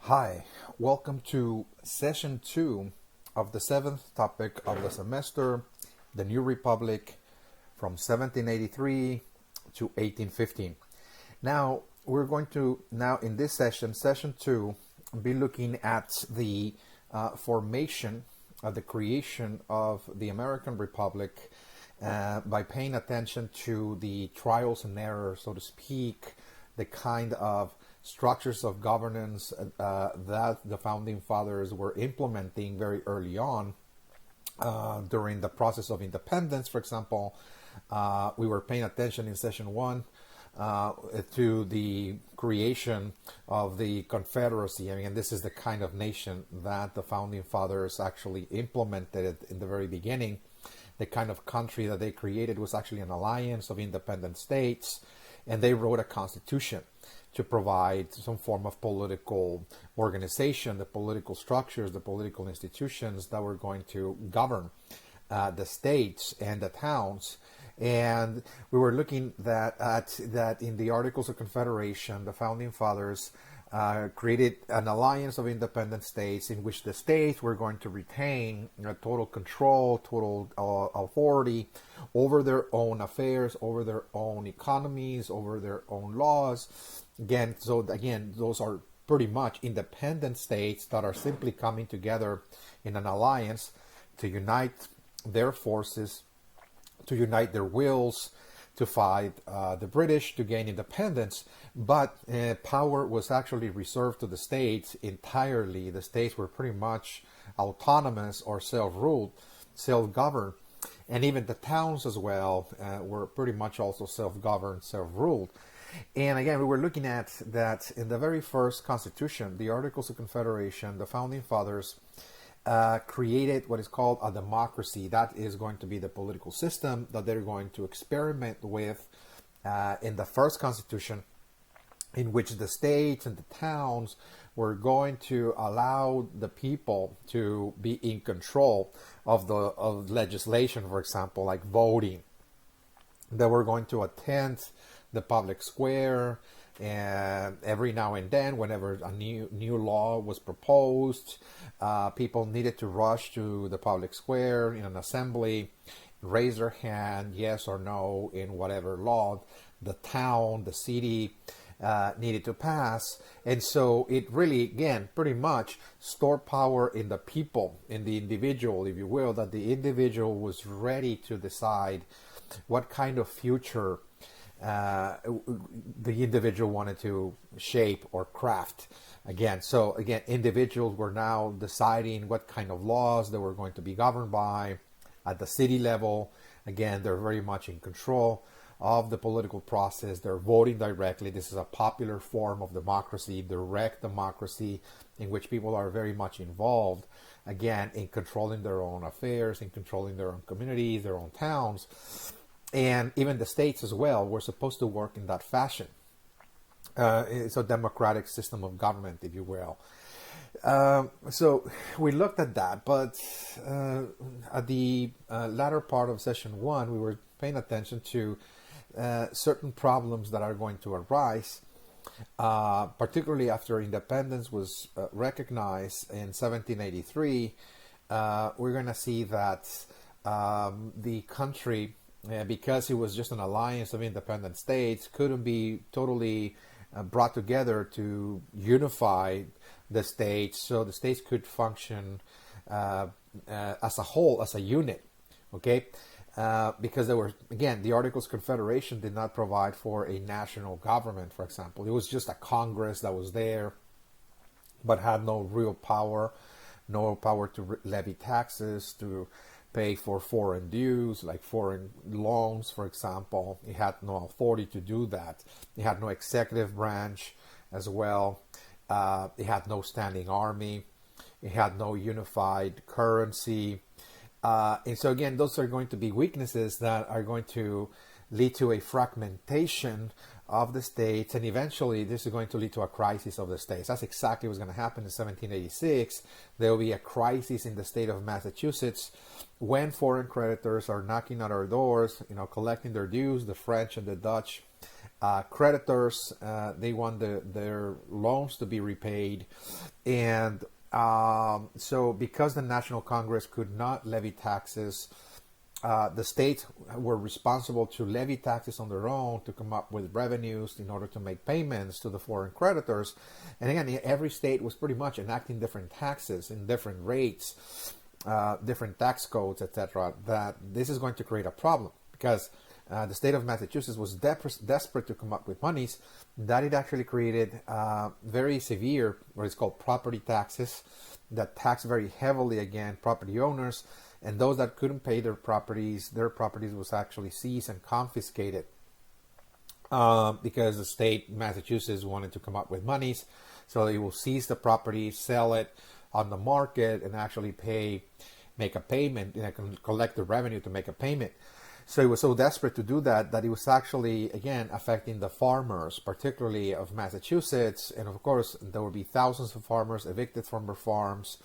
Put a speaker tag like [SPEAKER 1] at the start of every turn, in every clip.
[SPEAKER 1] Hi, welcome to session 2 of the 7th topic of the semester, the New Republic from 1783 to 1815. Now, we're going to, in this session, session 2, be looking at the formation of the creation of the American Republic by paying attention to the trials and errors, so to speak, the kind of structures of governance that the founding fathers were implementing very early on during the process of independence. For example, we were paying attention in session 1 to the creation of the Confederacy. I mean, this is the kind of nation that the founding fathers actually implemented in the very beginning. The kind of country that they created was actually an alliance of independent states, and they wrote a constitution to provide some form of political organization, the political structures, the political institutions that were going to govern the states and the towns. And we were looking that in the Articles of Confederation, the founding fathers created an alliance of independent states in which the states were going to retain total control, total authority over their own affairs, over their own economies, over their own laws. Again, those are pretty much independent states that are simply coming together in an alliance to unite their forces, to unite their wills, to fight the British to gain independence. But power was actually reserved to the states entirely. The states were pretty much autonomous or self-ruled, self-governed. And even the towns as well were pretty much also self-governed, self-ruled. And again, we were looking at that in the very first Constitution, the Articles of Confederation, the Founding Fathers created what is called a democracy. That is going to be the political system that they're going to experiment with in the first Constitution, in which the states and the towns were going to allow the people to be in control of legislation, for example, like voting. They were going to attend the public square, and every now and then, whenever a new law was proposed, people needed to rush to the public square in an assembly, raise their hand, yes or no, in whatever law the town, the city needed to pass. And so it really, again, pretty much stored power in the people, in the individual, if you will, that the individual was ready to decide what kind of future the individual wanted to shape or craft. Again, individuals were now deciding what kind of laws they were going to be governed by. At the city level, again, they're very much in control of the political process. They're voting directly. This is a popular form of democracy, direct democracy, in which people are very much involved, again, in controlling their own affairs, in controlling their own communities, their own towns. And even the states as well were supposed to work in that fashion. It's a democratic system of government, if you will. So we looked at that, but at the latter part of session 1, we were paying attention to certain problems that are going to arise, particularly after independence was recognized in 1783. We're going to see that the country, because it was just an alliance of independent states, couldn't be totally brought together to unify the states, so the states could function as a whole, as a unit, okay? Because there were, again, the Articles of Confederation did not provide for a national government, for example. It was just a Congress that was there, but had no real power, no power to levy taxes, to pay for foreign dues, like foreign loans, for example. It had no authority to do that. It had no executive branch as well. It had no standing army. It had no unified currency. And so again, those are going to be weaknesses that are going to lead to a fragmentation of the states, and eventually this is going to lead to a crisis of the states. That's exactly what's going to happen in 1786. There will be a crisis in the state of Massachusetts when foreign creditors are knocking at our doors, collecting their dues. The French and the Dutch creditors, they want their loans to be repaid. And so because the National Congress could not levy taxes, the states were responsible to levy taxes on their own to come up with revenues in order to make payments to the foreign creditors. And again, every state was pretty much enacting different taxes in different rates, different tax codes, etc. That this is going to create a problem because the state of Massachusetts was desperate to come up with monies. That it actually created very severe, what is called property taxes, that tax very heavily again property owners. And those that couldn't pay their properties was actually seized and confiscated because the state, Massachusetts, wanted to come up with monies. So they will seize the property, sell it on the market, and actually make a payment, collect the revenue to make a payment. So he was so desperate to do that it was actually, again, affecting the farmers, particularly of Massachusetts. And of course, there will be thousands of farmers evicted from their farms,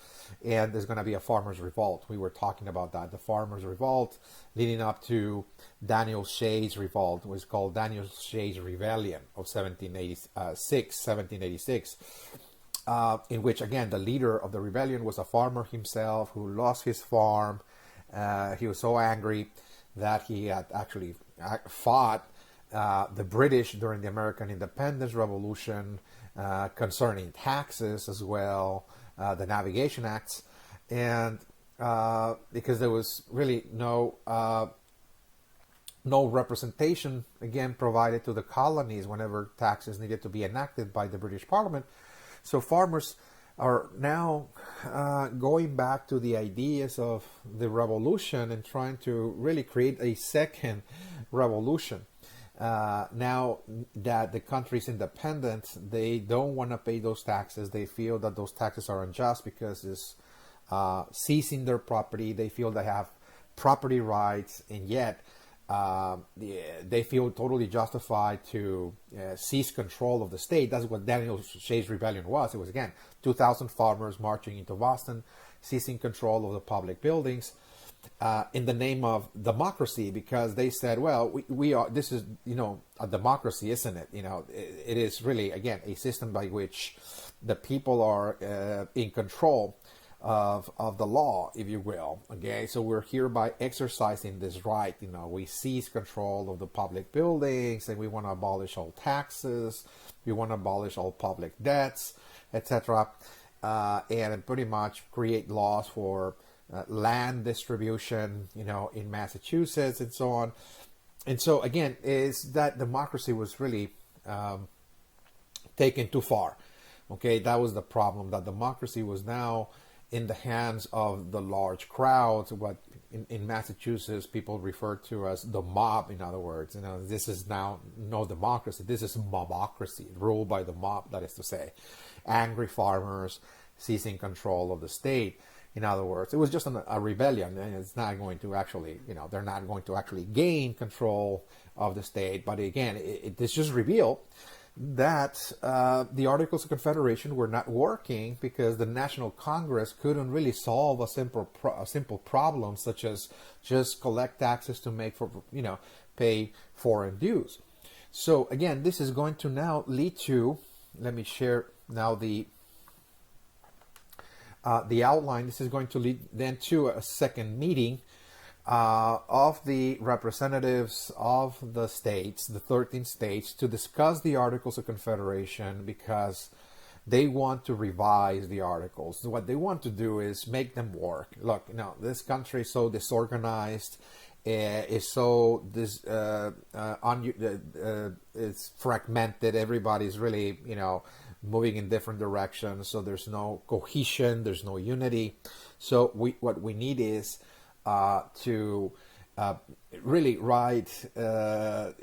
[SPEAKER 1] and there's going to be a farmers' revolt. We were talking about that, the farmers' revolt leading up to Daniel Shays' revolt, was called Daniel Shays' Rebellion of 1786, in which, again, the leader of the rebellion was a farmer himself who lost his farm. He was so angry that he had actually fought the British during the American Independence Revolution concerning taxes as well, the Navigation Acts, and because there was really no representation, again, provided to the colonies whenever taxes needed to be enacted by the British Parliament. So farmers are now going back to the ideas of the revolution and trying to really create a second revolution. Now that the country is independent, they don't want to pay those taxes. They feel that those taxes are unjust because it's seizing their property. They feel they have property rights, and yet they feel totally justified to seize control of the state. That's what Daniel Shays' Rebellion was. It was, again, 2,000 farmers marching into Boston, seizing control of the public buildings in the name of democracy, because they said, well, we are, this is, a democracy, isn't it? It is really, again, a system by which the people are in control of the law, if you will. Okay, so we're hereby exercising this right. We seize control of the public buildings, and we want to abolish all taxes, we want to abolish all public debts, etc., and pretty much create laws for land distribution, in Massachusetts and so on. And so again, is that democracy was really taken too far. Okay, that was the problem, that democracy was now in the hands of the large crowds, what in Massachusetts people refer to as the mob. In other words, this is now no democracy. This is mobocracy, ruled by the mob. That is to say, angry farmers seizing control of the state. In other words, it was just a rebellion, and it's not going to actually, they're not going to actually gain control of the state. But again, this just revealed that the Articles of Confederation were not working because the National Congress couldn't really solve a simple problem such as just collect taxes to make for pay foreign dues. So again, this is going to now lead to, let me share now the outline. This is going to lead then to a second meeting of the representatives of the states, the 13 states, to discuss the Articles of Confederation, because they want to revise the Articles. What they want to do is make them work. Look, this country is so disorganized, is so it's fragmented. Everybody's really, moving in different directions. So there's no cohesion, there's no unity. So what we need is to really write, not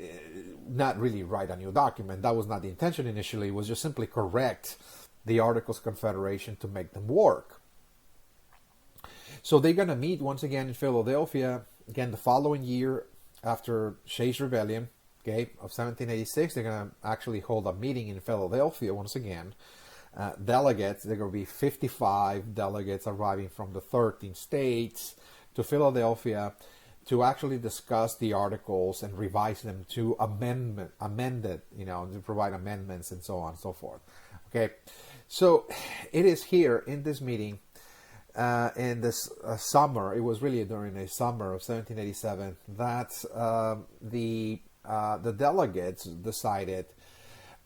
[SPEAKER 1] really write a new document. That was not the intention initially. It was just simply correct the Articles of Confederation to make them work. So they're going to meet once again in Philadelphia, again the following year after Shays' Rebellion, okay, of 1786. They're going to actually hold a meeting in Philadelphia once again. Delegates, there are going to be 55 delegates arriving from the 13 states to Philadelphia to actually discuss the articles and revise them to amend it, to provide amendments and so on and so forth. Okay, so it is here in this meeting in this summer. It was really during the summer of 1787 that the delegates decided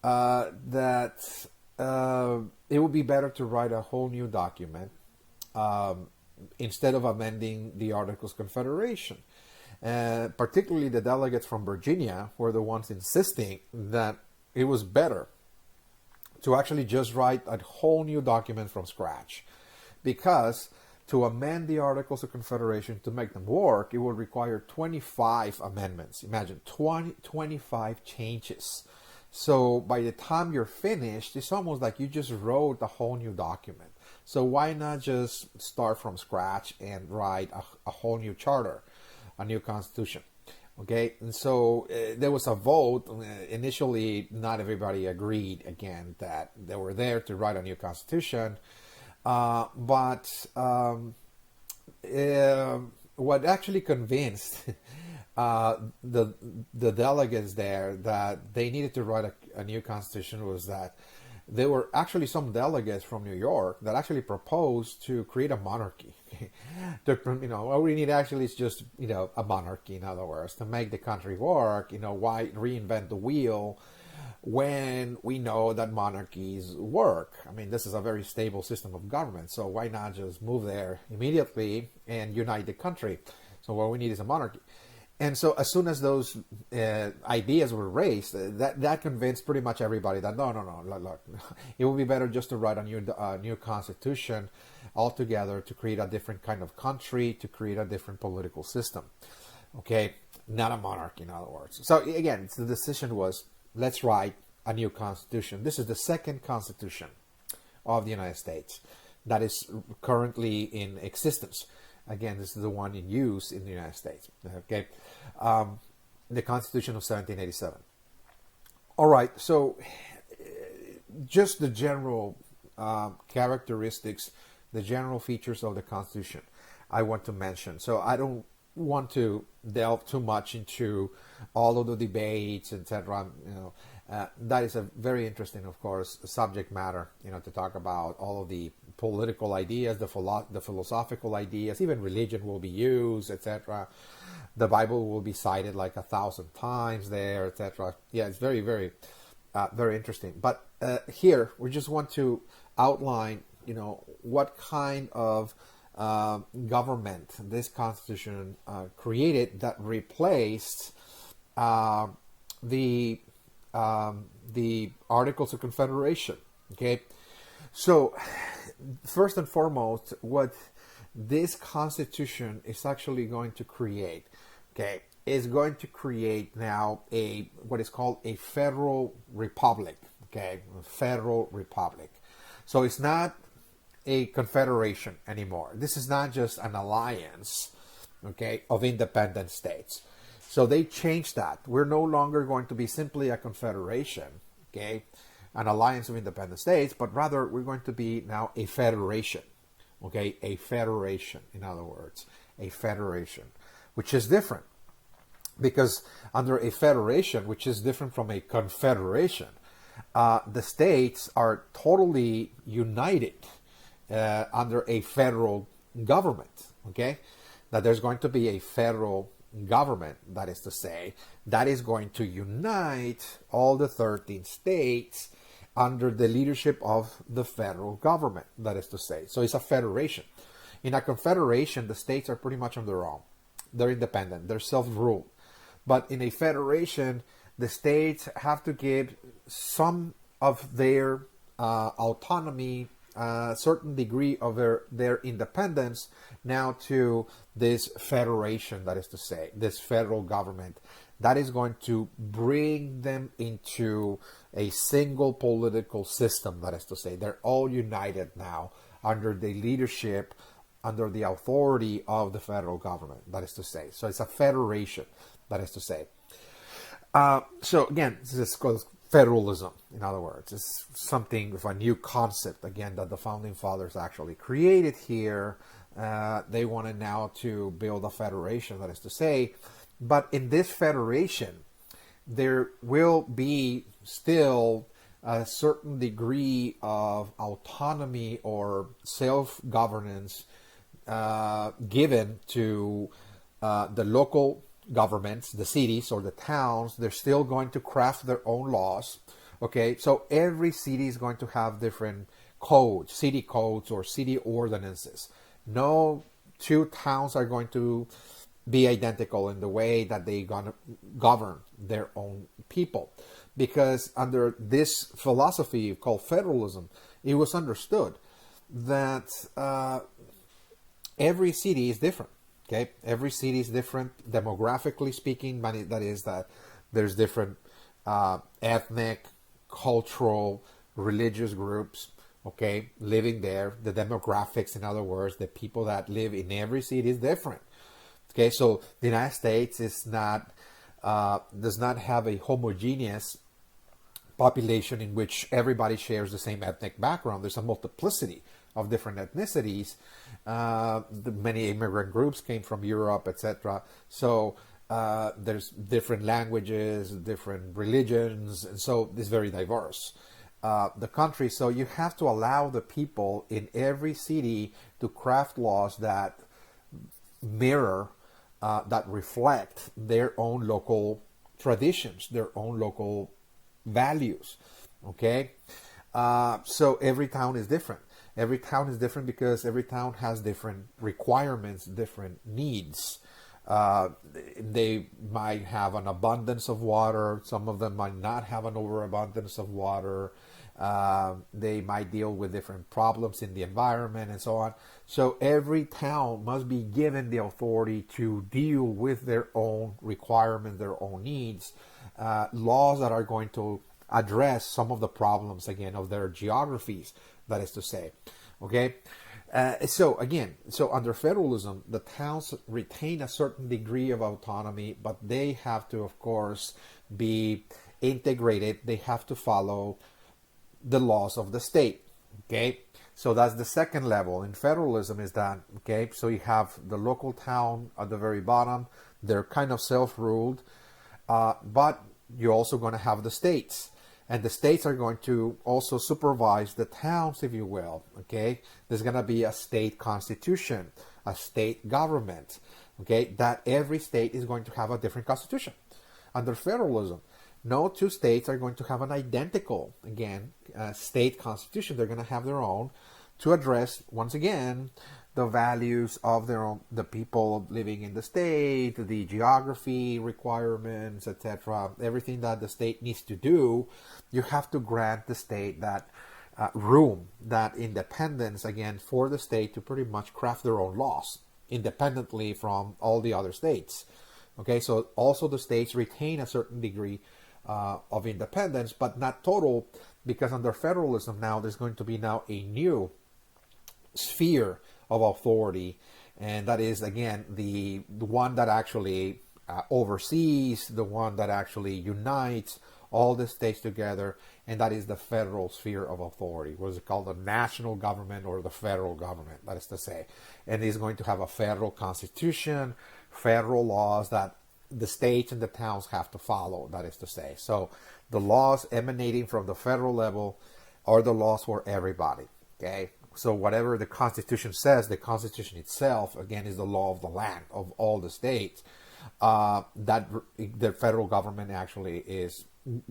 [SPEAKER 1] that it would be better to write a whole new document instead of amending the Articles of Confederation. Particularly the delegates from Virginia were the ones insisting that it was better to actually just write a whole new document from scratch, because to amend the Articles of Confederation, to make them work, it would require 25 amendments. Imagine 25 changes. So by the time you're finished, it's almost like you just wrote a whole new document. So why not just start from scratch and write a whole new charter, a new constitution? Okay, and so there was a vote. Initially, not everybody agreed, again, that they were there to write a new constitution. But what actually convinced the delegates there that they needed to write a new constitution was that there were actually some delegates from New York that actually proposed to create a monarchy. What we need actually is just, a monarchy, in other words, to make the country work. Why reinvent the wheel when we know that monarchies work? I mean, this is a very stable system of government, so why not just move there immediately and unite the country? So what we need is a monarchy. And so as soon as those ideas were raised, that convinced pretty much everybody that no, look, it would be better just to write a new constitution altogether, to create a different kind of country, to create a different political system. Okay, not a monarchy, in other words. So again, the decision was, let's write a new constitution. This is the second constitution of the United States that is currently in existence. Again, this is the one in use in the United States. Okay, the Constitution of 1787. All right, so just the general characteristics, the general features of the Constitution I want to mention. So I don't want to delve too much into all of the debates, etc. That is a very interesting, of course, subject matter, to talk about all of the political ideas, the philosophical ideas, even religion will be used, etc. The Bible will be cited like 1,000 times there, etc. Yeah, it's very, very, very interesting. But here, we just want to outline, what kind of government this Constitution created that replaced the Articles of Confederation. Okay, so first and foremost, what this Constitution is actually going to create, okay, is going to create now what is called a federal republic. Okay, a federal republic. So it's not a confederation anymore. This is not just an alliance, okay, of independent states. So they changed that. We're no longer going to be simply a confederation, okay, an alliance of independent states, but rather we're going to be now a federation, okay, a federation, in other words, a federation, which is different. Because under a federation, which is different from a confederation, the states are totally united under a federal government, okay? That there's going to be a federal government, that is to say, that is going to unite all the 13 states under the leadership of the federal government, that is to say. So it's a federation. In a confederation, the states are pretty much on their own. They're independent. They're self-ruled. But in a federation, the states have to give some of their autonomy, a certain degree of their independence now to this federation, that is to say, this federal government that is going to bring them into a single political system, that is to say. They're all united now under the leadership, under the authority of the federal government, that is to say. So it's a federation, that is to say. So again, this is called federalism, in other words. It's something of a new concept, again, that the Founding Fathers actually created here, They wanted now to build a federation, that is to say. But in this federation, there will be still a certain degree of autonomy or self-governance given to the local governments, the cities or the towns. They're still going to craft their own laws. Okay, so every city is going to have different codes, city codes or city ordinances. No two towns are going to be identical in the way that they're going to govern their own people. Because under this philosophy called federalism, it was understood that every city is different. Okay, every city is different demographically speaking. That is that there's different ethnic, cultural, religious groups. Okay, living there. The demographics, in other words, the people that live in every city is different. Okay, so the United States is not does not have a homogeneous population in which everybody shares the same ethnic background. There's a multiplicity of different ethnicities. Many immigrant groups came from Europe, etc. So there's different languages, different religions, and so it's very diverse. The country, so you have to allow the people in every city to craft laws that mirror, that reflect their own local traditions, their own local values. Okay, so every town is different. Every town is different because every town has different requirements, different needs. They might have an abundance of water. Some of them might not have an overabundance of water. They might deal with different problems in the environment and so on. So every town must be given the authority to deal with their own requirements, their own needs, laws that are going to address some of the problems, again, of their geographies, that is to say. Okay? So under federalism, the towns retain a certain degree of autonomy, but they have to, of course, be integrated. They have to follow the laws of the state. Okay, so that's the second level in federalism, is that, okay, so you have the local town at the very bottom. They're kind of self-ruled, but you're also going to have the states. And the states are going to also supervise the towns, if you will. Okay, there's going to be a state constitution, a state government. Okay, that every state is going to have a different constitution. Under federalism, no two states are going to have an identical, again, state constitution. They're going to have their own to address, once again, the values of their own, the people living in the state, the geography requirements, etc. Everything that the state needs to do, you have to grant the state that room, that independence, again, for the state to pretty much craft their own laws independently from all the other states. Okay, so also the states retain a certain degree of independence, but not total, because under federalism now there's going to be now a new sphere of authority, and that is, again, the one that actually oversees, the one that actually unites all the states together, and that is the federal sphere of authority. What is it called? The national government, or the federal government, that is to say. And it's going to have a federal constitution, federal laws that the states and the towns have to follow, that is to say. So the laws emanating from the federal level are the laws for everybody. Okay, so whatever the Constitution says, the Constitution itself, again, is the law of the land of all the states. That the federal government actually is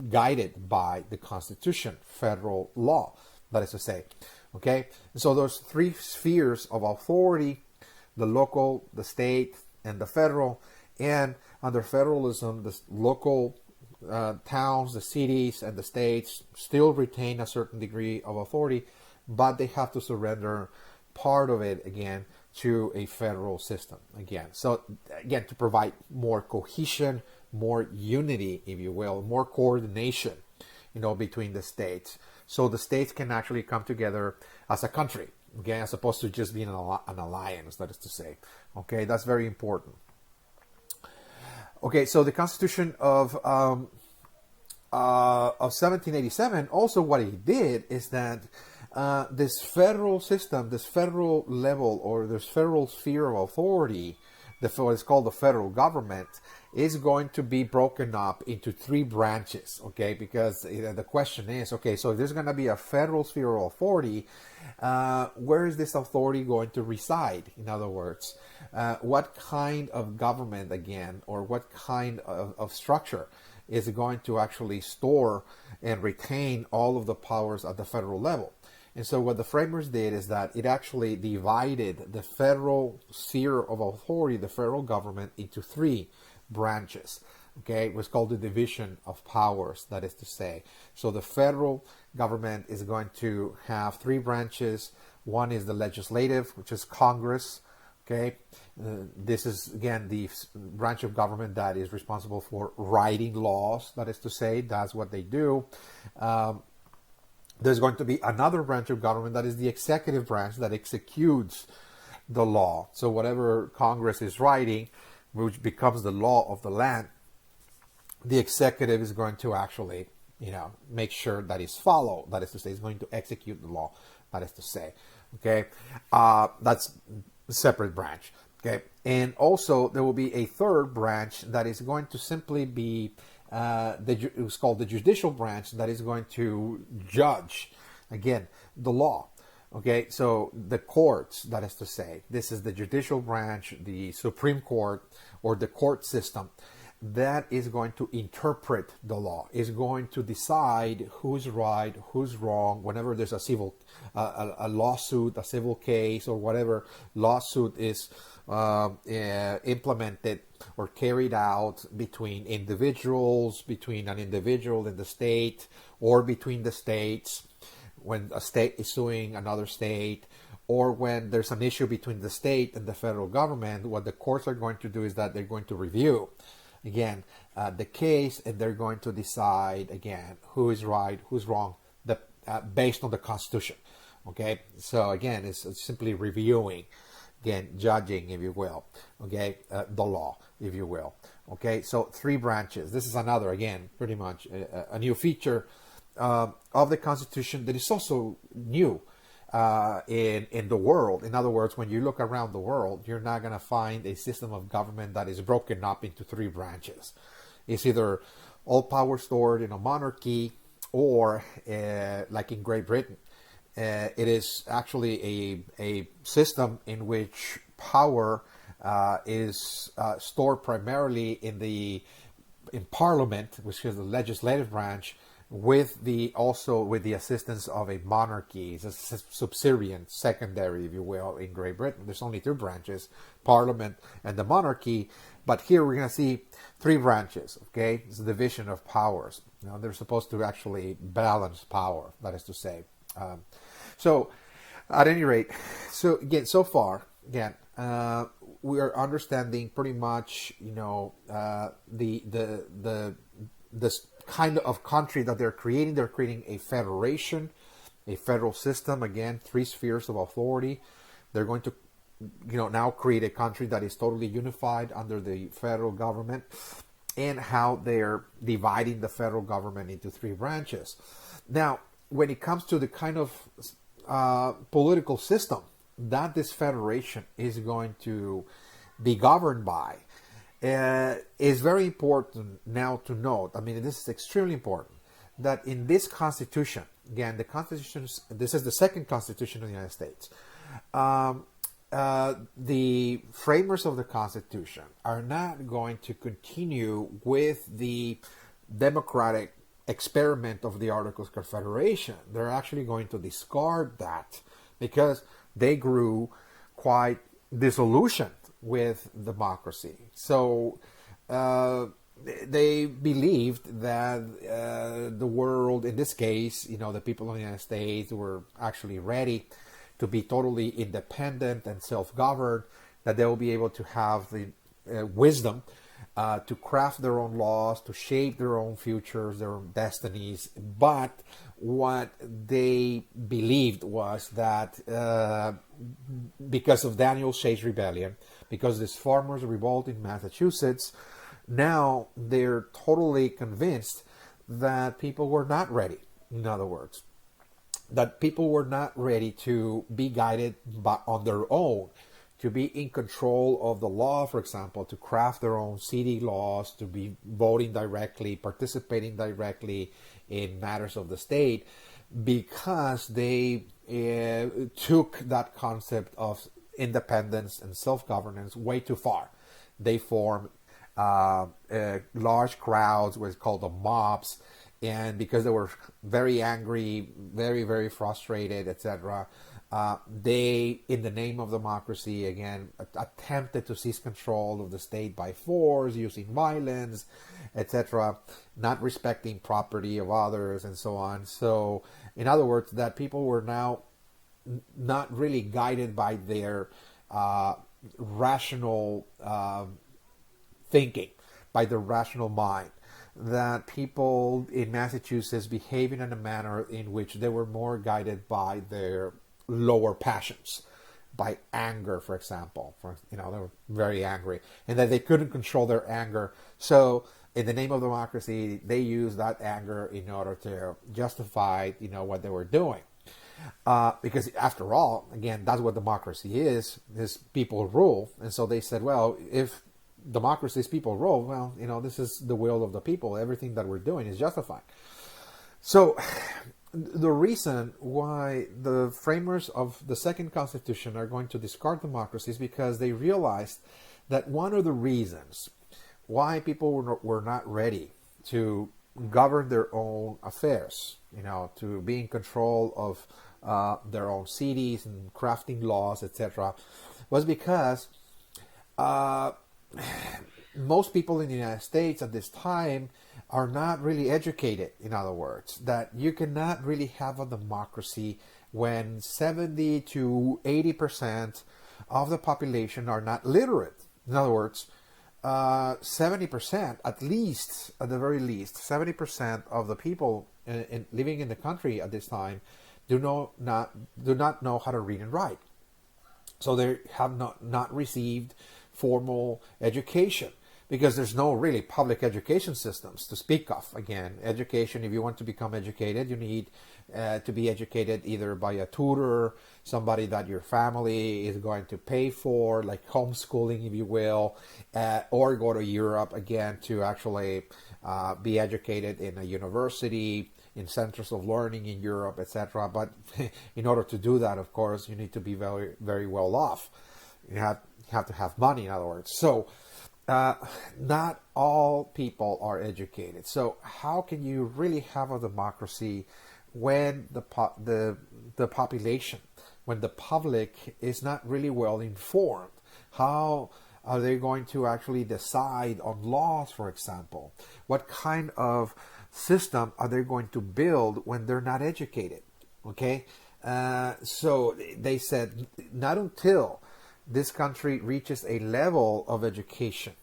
[SPEAKER 1] guided by the Constitution, federal law, that is to say. Okay, so those three spheres of authority: the local, the state, and the federal. And under federalism, the local towns, the cities, and the states still retain a certain degree of authority, but they have to surrender part of it, again, to a federal system, again. So, again, to provide more cohesion, more unity, if you will, more coordination, between the states. So the states can actually come together as a country, okay, as opposed to just being an alliance, that is to say. Okay, that's very important. Okay, so the Constitution of of 1787, also what he did is that this federal system, this federal level, or this federal sphere of authority, what is called the federal government, is going to be broken up into three branches, okay? Because the question is, okay, so if there's going to be a federal sphere of authority, where is this authority going to reside? In other words, what kind of government, again, or what kind of structure is going to actually store and retain all of the powers at the federal level? And so what the framers did is that it actually divided the federal sphere of authority, the federal government, into three branches. Okay, it was called the division of powers, that is to say. So the federal government is going to have three branches. One is the legislative, which is Congress. Okay, this is, again, the branch of government that is responsible for writing laws, that is to say. That's what they do. There's going to be another branch of government that is the executive branch that executes the law. So whatever Congress is writing, which becomes the law of the land, the executive is going to actually, make sure that it's followed. That is to say, it's going to execute the law. That is to say, okay, that's a separate branch. Okay, and also there will be a third branch that is going to simply be it was called the judicial branch, that is going to judge, again, the law. Okay, so the courts, that is to say, this is the judicial branch, the Supreme Court, or the court system, that is going to interpret the law, is going to decide who's right, who's wrong, whenever there's a civil, a lawsuit, a civil case, or whatever lawsuit is implemented or carried out between individuals, between an individual and the state, or between the states, when a state is suing another state, or when there's an issue between the state and the federal government. What the courts are going to do is that they're going to review, again, the case, and they're going to decide, again, who is right, who's wrong, based on the Constitution. Okay, so again, it's simply reviewing, again, judging, if you will, okay, the law, if you will. Okay, so three branches. This is another, again, pretty much a new feature of the Constitution that is also new in the world. In other words, when you look around the world, you're not going to find a system of government that is broken up into three branches. It's either all power stored in a monarchy, or like in Great Britain, it is actually a system in which power is stored primarily in Parliament, which is the legislative branch, with the assistance of a monarchy. It's a subservient, secondary, if you will, in Great Britain. There's only two branches, Parliament and the monarchy. But here we're going to see three branches, okay? It's a division of powers. They're supposed to actually balance power, that is to say. So, at any rate, so again, so far, again, we are understanding pretty much, this kind of country that they're creating. They're creating a federation, a federal system. Again, three spheres of authority. They're going to, now create a country that is totally unified under the federal government, and how they're dividing the federal government into three branches. Now, when it comes to the kind of political system that this federation is going to be governed by, is very important now to note. I mean, this is extremely important, that in this Constitution, again, this is the second Constitution of the United States. The framers of the Constitution are not going to continue with the democratic experiment of the Articles of Confederation. They're actually going to discard that, because they grew quite disillusioned with democracy. So they believed that the world, in this case, the people of the United States, were actually ready to be totally independent and self-governed, that they will be able to have the wisdom to craft their own laws, to shape their own futures, their own destinies. But what they believed was that because of Daniel Shay's rebellion, because this farmers' revolt in Massachusetts, now they're totally convinced that people were not ready. In other words, that people were not ready to be guided on their own, to be in control of the law, for example, to craft their own city laws, to be voting directly, participating directly in matters of the state, because they took that concept of independence and self-governance way too far. They formed large crowds, what's called the mobs, and because they were very angry, very, very frustrated, etc., they, in the name of democracy, again, attempted to seize control of the state by force, using violence, etc., not respecting property of others, and so on. So, in other words, that people were now not really guided by their rational thinking, by the rational mind. That people in Massachusetts behaving in a manner in which they were more guided by their lower passions, by anger, for example. They were very angry, and that they couldn't control their anger. So, in the name of democracy, they used that anger in order to justify, what they were doing. Because after all, again, that's what democracy is people rule. And so they said, well, if democracy is people rule, well, this is the will of the people. Everything that we're doing is justified. So the reason why the framers of the second constitution are going to discard democracy is because they realized that one of the reasons why people were not ready to govern their own affairs, to be in control of their own cities and crafting laws, etc., was because most people in the United States at this time are not really educated. In other words, that you cannot really have a democracy when 70 to 80% of the population are not literate. In other words, 70%, at least, at the very least, 70% of the people living in the country at this time do not know how to read and write. So they have not received formal education, because there's no really public education systems to speak of. Again, education, if you want to become educated, you need to be educated either by a tutor, somebody that your family is going to pay for, like homeschooling, if you will, or go to Europe, again, to actually be educated in a university, in centers of learning in Europe, etc. But in order to do that, of course, you need to be very, very well off. You have to have money, in other words. So not all people are educated. So how can you really have a democracy when the population, when the public is not really well informed? How are they going to actually decide on laws, for example? What kind of system are they going to build when they're not educated? Okay, so they said not until this country reaches a level of education,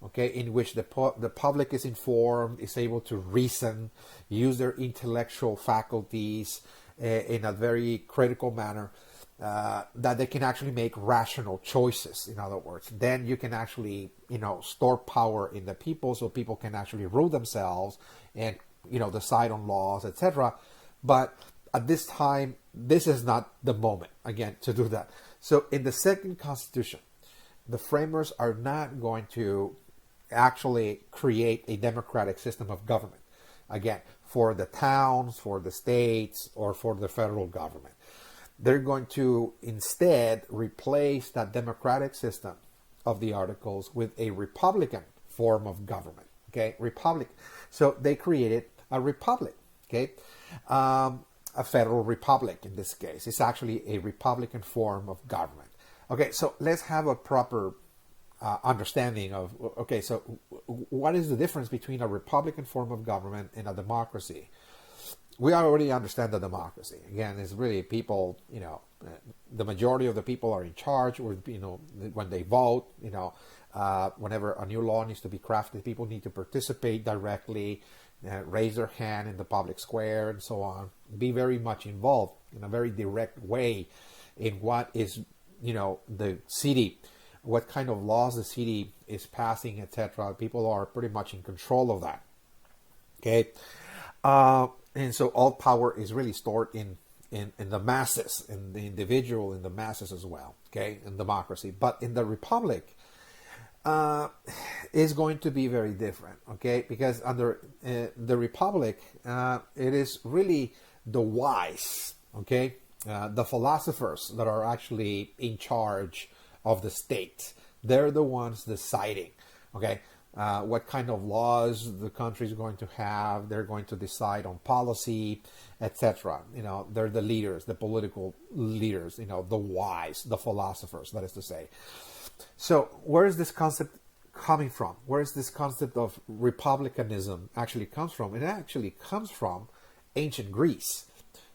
[SPEAKER 1] okay, in which the public is informed, is able to reason, use their intellectual faculties in a very critical manner, that they can actually make rational choices. In other words, then you can actually, store power in the people, so people can actually rule themselves and, decide on laws, etc. But at this time, this is not the moment, again, to do that. So in the second constitution, the framers are not going to actually create a democratic system of government, again, for the towns, for the states, or for the federal government. They're going to instead replace that democratic system of the Articles with a republican form of government. Okay, republic. So they created a republic. Okay, a federal republic in this case. It's actually a republican form of government. Okay, so let's have a proper understanding of, okay, so what is the difference between a republican form of government and a democracy? We already understand the democracy. Again, it's really people, the majority of the people are in charge, or, when they vote, whenever a new law needs to be crafted, people need to participate directly, raise their hand in the public square, and so on. Be very much involved in a very direct way in what is, the city, what kind of laws the city is passing, etc. People are pretty much in control of that. Okay. And so all power is really stored in the masses, in the individual, in the masses as well, okay, in democracy. But in the republic, is going to be very different, okay, because under the republic, it is really the wise, okay, the philosophers that are actually in charge of the state. They're the ones deciding, okay, what kind of laws the country is going to have. They're going to decide on policy, etc. You know, they're the leaders, the political leaders, you know, the wise, the philosophers, that is to say. So where is this concept coming from? Where is this concept of republicanism actually comes from? It actually comes from ancient Greece.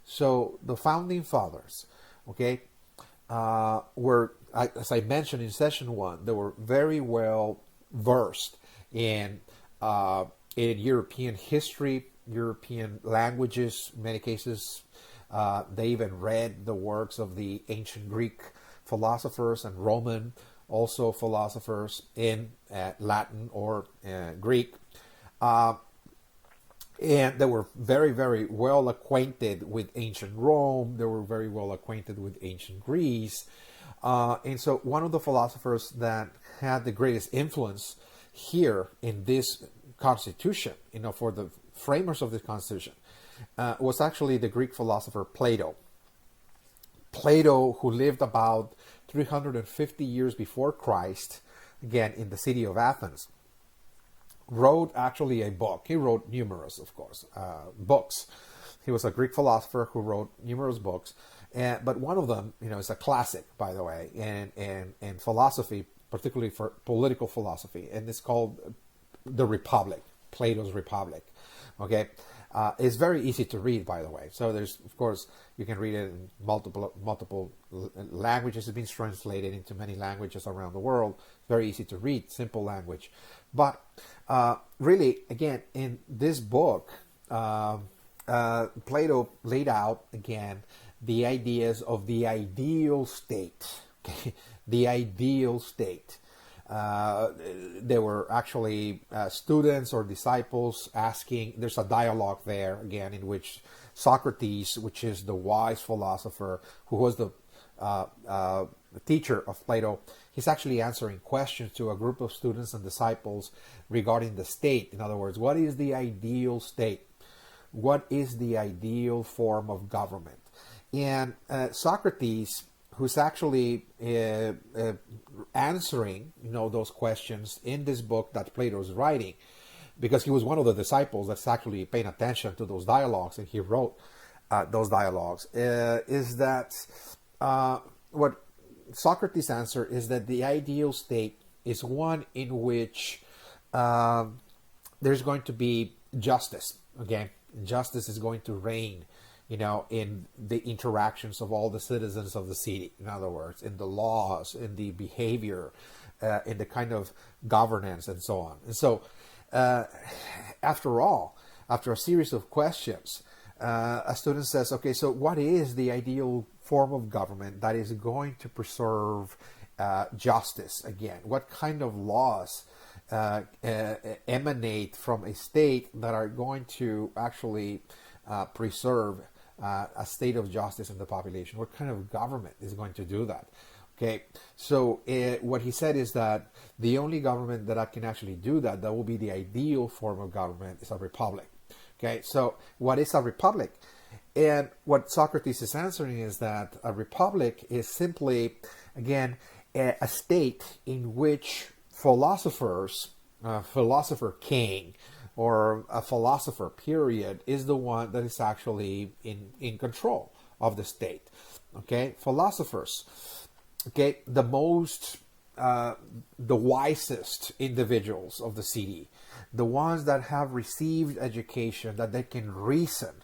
[SPEAKER 1] So the founding fathers, okay, were, as I mentioned in session 1, they were very well versed in European history, European languages. In many cases, they even read the works of the ancient Greek philosophers and Roman also philosophers in Latin or Greek. And they were very, very well acquainted with ancient Rome. They were very well acquainted with ancient Greece. And so one of the philosophers that had the greatest influence here in this constitution, you know, for the framers of this constitution, was actually the Greek philosopher Plato. Plato, who lived about 350 years before Christ, again, in the city of Athens, wrote actually a book. He wrote numerous, of course, books. He was a Greek philosopher who wrote numerous books, but one of them, you know, is a classic, by the way, in philosophy, particularly for political philosophy, and it's called The Republic, Plato's Republic. Okay, it's very easy to read, by the way. So there's, of course, you can read it in multiple languages. It's been translated into many languages around the world. It's very easy to read, simple language. But really, again, in this book, Plato laid out, again, the ideas of the ideal state. Okay? The ideal state. There were actually students or disciples asking. There's a dialogue there, again, in which Socrates, which is the wise philosopher who was the teacher of Plato, he's actually answering questions to a group of students and disciples regarding the state. In other words, what is the ideal state? What is the ideal form of government? And Socrates, who's actually answering, you know, those questions in this book that Plato is writing, because he was one of the disciples that's actually paying attention to those dialogues, and he wrote those dialogues, is that what Socrates' answer is that the ideal state is one in which there's going to be justice. Okay, justice is going to reign, you know, in the interactions of all the citizens of the city. In other words, in the laws, in the behavior, in the kind of governance, and so on. And so, after all, after a series of questions, a student says, okay, so what is the ideal form of government that is going to preserve justice? Again, what kind of laws emanate from a state that are going to actually preserve a state of justice in the population? What kind of government is going to do that? Okay, so what he said is that the only government that can actually do that, that will be the ideal form of government, is a republic. Okay, so what is a republic? And what Socrates is answering is that a republic is simply, again, a state in which philosophers, philosopher king, or a philosopher period, is the one that is actually in control of the state. Okay, philosophers, okay, the wisest individuals of the city, the ones that have received education, that they can reason,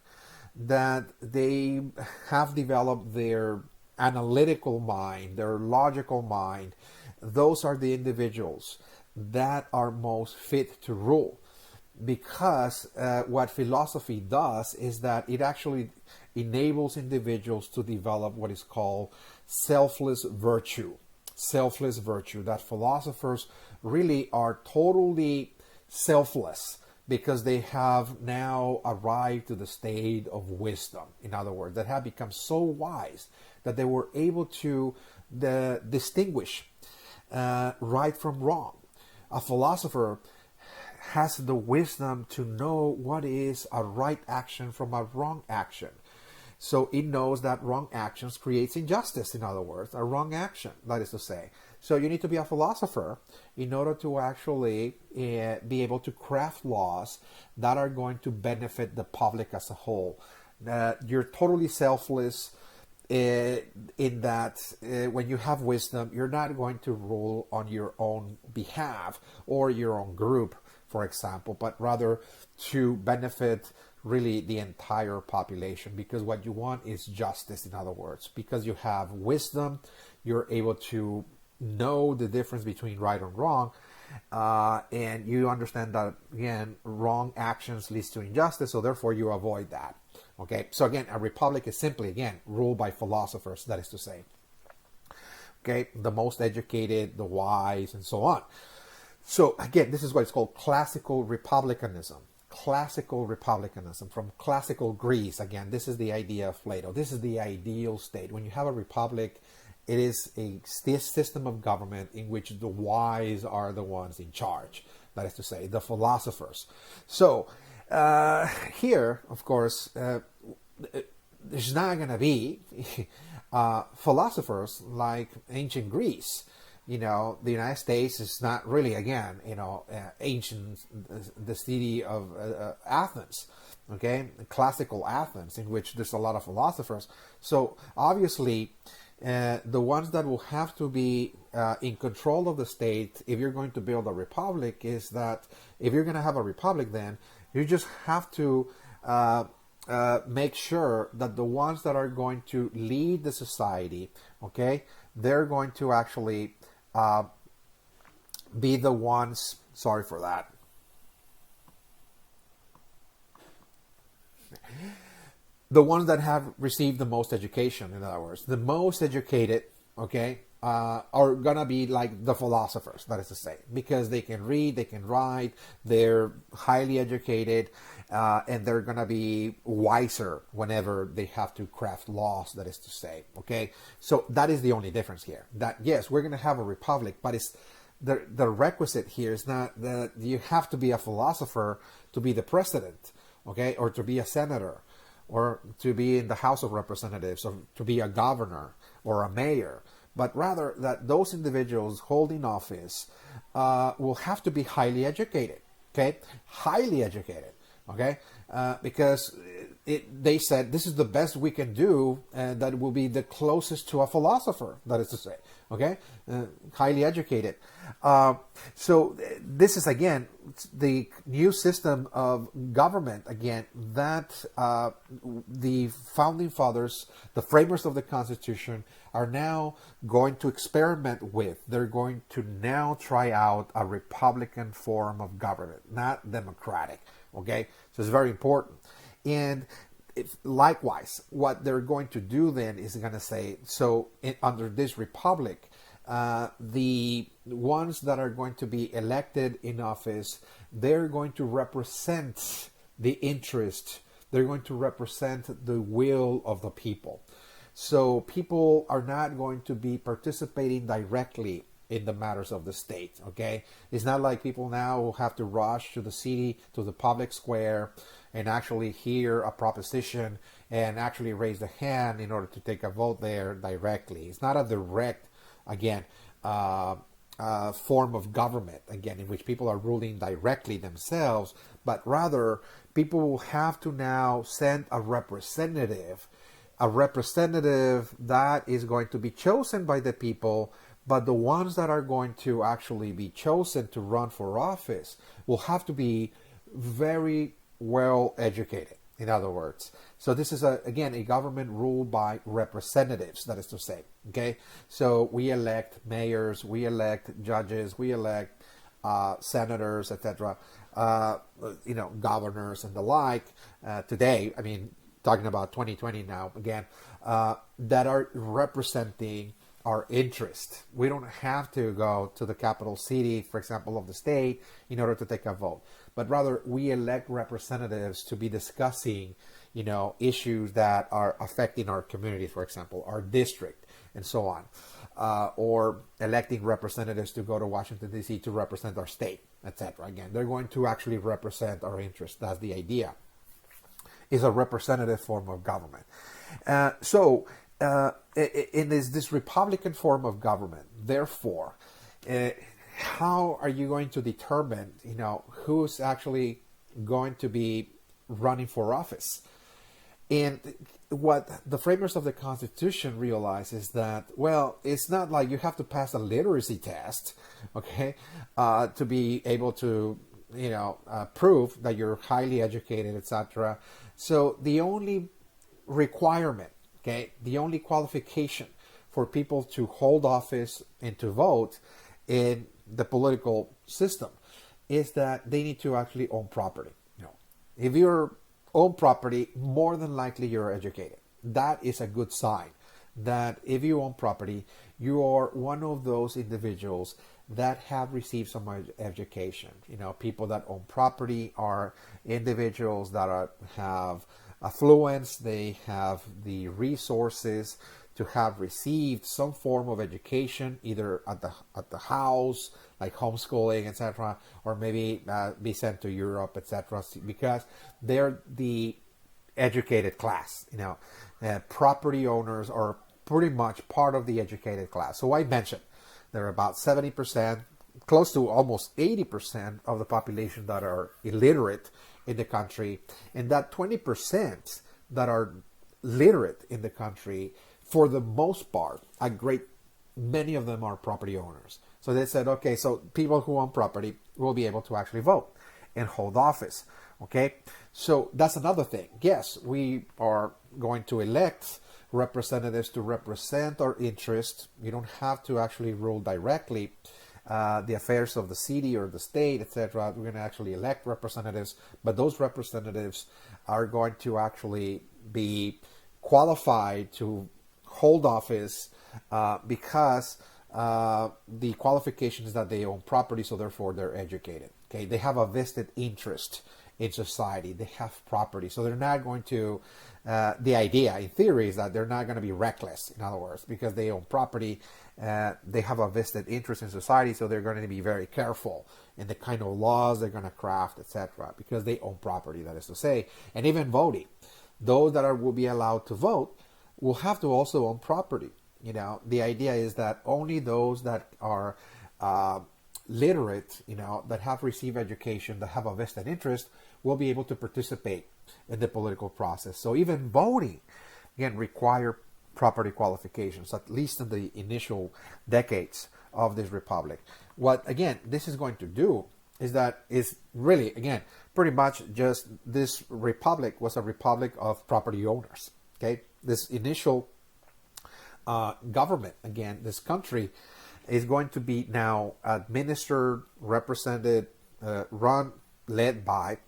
[SPEAKER 1] that they have developed their analytical mind, their logical mind, those are the individuals that are most fit to rule. Because what philosophy does is that it actually enables individuals to develop what is called selfless virtue. Selfless virtue, that philosophers really are totally selfless. because they have now arrived to the state of wisdom. In other words, that have become so wise that they were able to distinguish right from wrong. A philosopher has the wisdom to know what is a right action from a wrong action. So it knows that wrong actions creates injustice, in other words, a wrong action, that is to say. So you need to be a philosopher in order to actually be able to craft laws that are going to benefit the public as a whole. You're totally selfless in that when you have wisdom, you're not going to rule on your own behalf or your own group, for example, but rather to benefit really the entire population, because what you want is justice, in other words. Because you have wisdom, you're able to know the difference between right and wrong, and you understand that, again, wrong actions leads to injustice, so therefore you avoid that. Okay, so again, a republic is simply, again, ruled by philosophers, that is to say. Okay, the most educated, the wise, and so on. So again, this is what is called classical republicanism. Classical republicanism from classical Greece. Again, this is the idea of Plato. This is the ideal state. When you have a republic, it is a system of government in which the wise are the ones in charge. That is to say, the philosophers. So here, of course, there's not going to be philosophers like ancient Greece. You know, the United States is not really, again, ancient, the city of Athens, okay, classical Athens, in which there's a lot of philosophers. So obviously, the ones that will have to be in control of the state, if you're going to build a republic, is that if you're going to have a republic, then you just have to make sure that the ones that are going to lead the society, okay, they're going to actually be the ones, sorry for that, the ones that have received the most education, in other words. The most educated, okay, are gonna be like the philosophers, that is to say, because they can read, they can write, they're highly educated, and they're gonna be wiser whenever they have to craft laws, that is to say, okay? So that is the only difference here. That, yes, we're gonna have a republic, but it's the requisite here is not that you have to be a philosopher to be the president, okay, or to be a senator, or to be in the House of Representatives, or to be a governor or a mayor, but rather that those individuals holding office will have to be highly educated, okay? Highly educated, okay? Because they said this is the best we can do, and that will be the closest to a philosopher, that is to say, okay? Highly educated. So this is, again, the new system of government, again, that the founding fathers, the framers of the Constitution, are now going to experiment with. They're going to now try out a republican form of government, not democratic, okay? So it's very important. And likewise, what they're going to do then is going to say, so under this republic, the ones that are going to be elected in office, they're going to represent the interest, they're going to represent the will of the people. So people are not going to be participating directly in the matters of the state, okay? It's not like people now will have to rush to the city, to the public square, and actually hear a proposition and actually raise the hand in order to take a vote there directly. It's not a direct, again, form of government, again, in which people are ruling directly themselves, but rather people will have to now send a representative that is going to be chosen by the people, but the ones that are going to actually be chosen to run for office will have to be very well educated, in other words. So this is, again, a government ruled by representatives, that is to say, okay? So we elect mayors, we elect judges, we elect senators, etc., governors and the like. Today, I mean, talking about 2020 now, again, that are representing our interest. We don't have to go to the capital city, for example, of the state in order to take a vote, but rather we elect representatives to be discussing, issues that are affecting our community, for example, our district, and so on. Or electing representatives to go to Washington, D.C. to represent our state, etc. Again, they're going to actually represent our interests. That's the idea. It's a representative form of government. In this Republican form of government, therefore, how are you going to determine, who's actually going to be running for office? And what the framers of the Constitution realize is that, well, it's not like you have to pass a literacy test, okay, to be able to, prove that you're highly educated, etc. So the only requirement, okay, the only qualification for people to hold office and to vote in the political system is that they need to actually own property. If you're own property, more than likely you're educated. That is a good sign that if you own property, you are one of those individuals that have received some education. People that own property are individuals that have affluence, they have the resources to have received some form of education, either at the house, like homeschooling, etc., or maybe be sent to Europe, etc., because they're the educated class. Property owners are pretty much part of the educated class. So I mentioned there are about 70%, close to almost 80% of the population that are illiterate in the country, and that 20% that are literate in the country, for the most part, many of them are property owners. So they said, okay, so people who own property will be able to actually vote and hold office. Okay, so that's another thing. Yes, we are going to elect representatives to represent our interests. You don't have to actually rule directly the affairs of the city or the state, etc. We're going to actually elect representatives, but those representatives are going to actually be qualified to hold office because the qualification is that they own property, so therefore they're educated. Okay, they have a vested interest in society. They have property, so they're not going to. The idea, in theory, is that they're not going to be reckless. In other words, because they own property, they have a vested interest in society, so they're going to be very careful in the kind of laws they're going to craft, etc. Because they own property, that is to say, and even voting. Those that will be allowed to vote will have to also own property. The idea is that only those that are literate, that have received education, that have a vested interest, will be able to participate in the political process. So even voting, again, require property qualifications, at least in the initial decades of this republic. What, again, this is going to do is really, again, pretty much just this republic was a republic of property owners. Okay, this initial government, again, this country is going to be now administered, represented, led by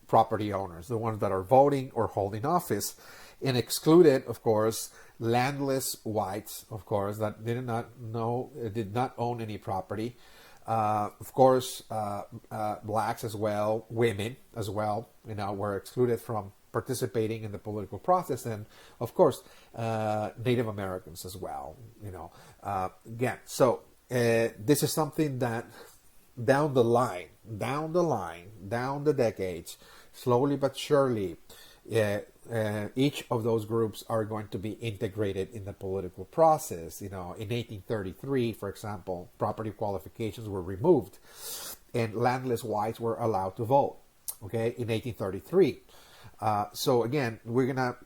[SPEAKER 1] property owners, the ones that are voting or holding office, and excluded, of course, landless whites, of course, that did not own any property. Of course, blacks as well, women as well, were excluded from participating in the political process, and of course, Native Americans as well. Again, so this is something that down the decades, slowly but surely, each of those groups are going to be integrated in the political process. In 1833, for example, property qualifications were removed, and landless whites were allowed to vote. Okay, in 1833. So again, we're gonna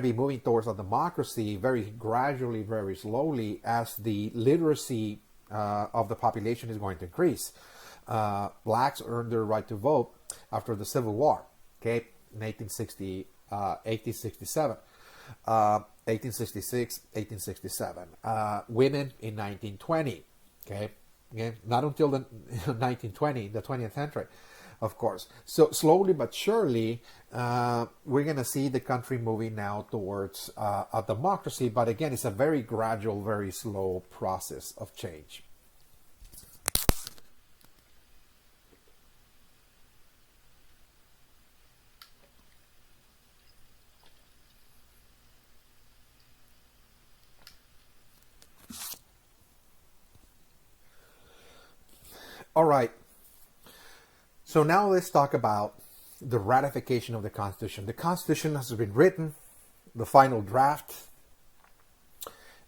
[SPEAKER 1] be moving towards a democracy very gradually, very slowly, as the literacy of the population is going to increase. Blacks earned their right to vote after the Civil War. Okay, in 1867, 1866, 1867. Women in 1920. Okay, again, not until the 1920, the 20th century. Of course. So slowly but surely, we're going to see the country moving now towards a democracy. But again, it's a very gradual, very slow process of change. All right. So now let's talk about the ratification of the Constitution. The Constitution has been written. The final draft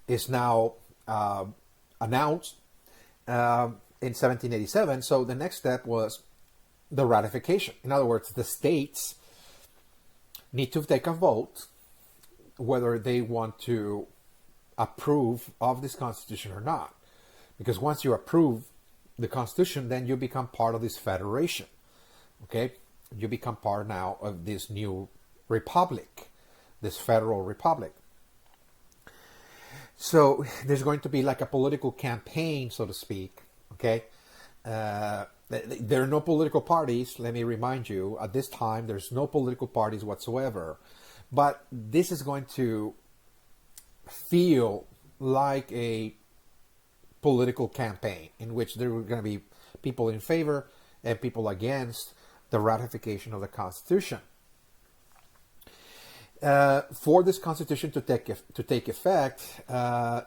[SPEAKER 1] is now announced in 1787. So the next step was the ratification. In other words, the states need to take a vote whether they want to approve of this Constitution or not. Because once you approve the Constitution, then you become part of this federation. Okay? You become part now of this new republic, this federal republic. So there's going to be like a political campaign, so to speak. Okay? There are no political parties, let me remind you. At this time, there's no political parties whatsoever. But this is going to feel like a political campaign in which there are going to be people in favor and people against the ratification of the Constitution. For this Constitution to take effect,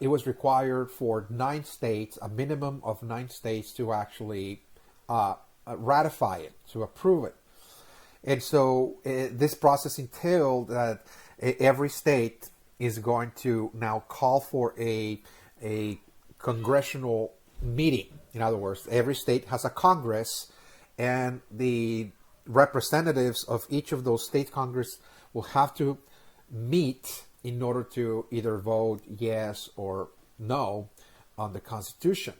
[SPEAKER 1] it was required for 9 states, a minimum of 9 states, to actually ratify it, to approve it. And so this process entailed that every state is going to now call for a congressional meeting. In other words, every state has a Congress, and the representatives of each of those state Congress will have to meet in order to either vote yes or no on the Constitution.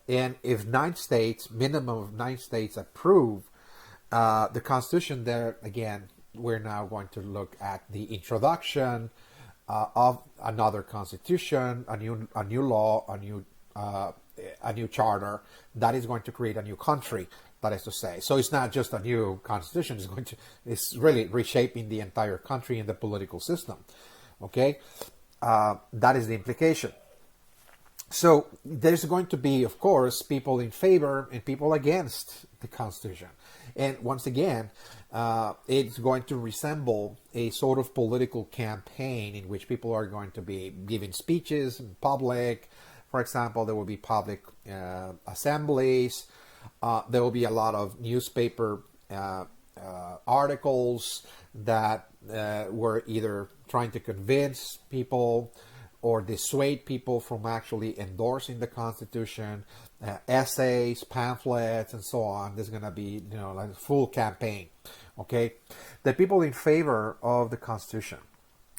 [SPEAKER 1] And if 9 states, minimum of 9 states, approve the Constitution, there again, we're now going to look at the introduction of another Constitution, a new law, a new charter that is going to create a new country. That is to say, so it's not just a new Constitution; it's really reshaping the entire country and the political system. Okay, that is the implication. So there's going to be, of course, people in favor and people against the Constitution. And once again, it's going to resemble a sort of political campaign in which people are going to be giving speeches in public. For example, there will be public assemblies. There will be a lot of newspaper articles that were either trying to convince people or dissuade people from actually endorsing the Constitution, essays, pamphlets, and so on. There's going to be, like a full campaign. Okay, the people in favor of the Constitution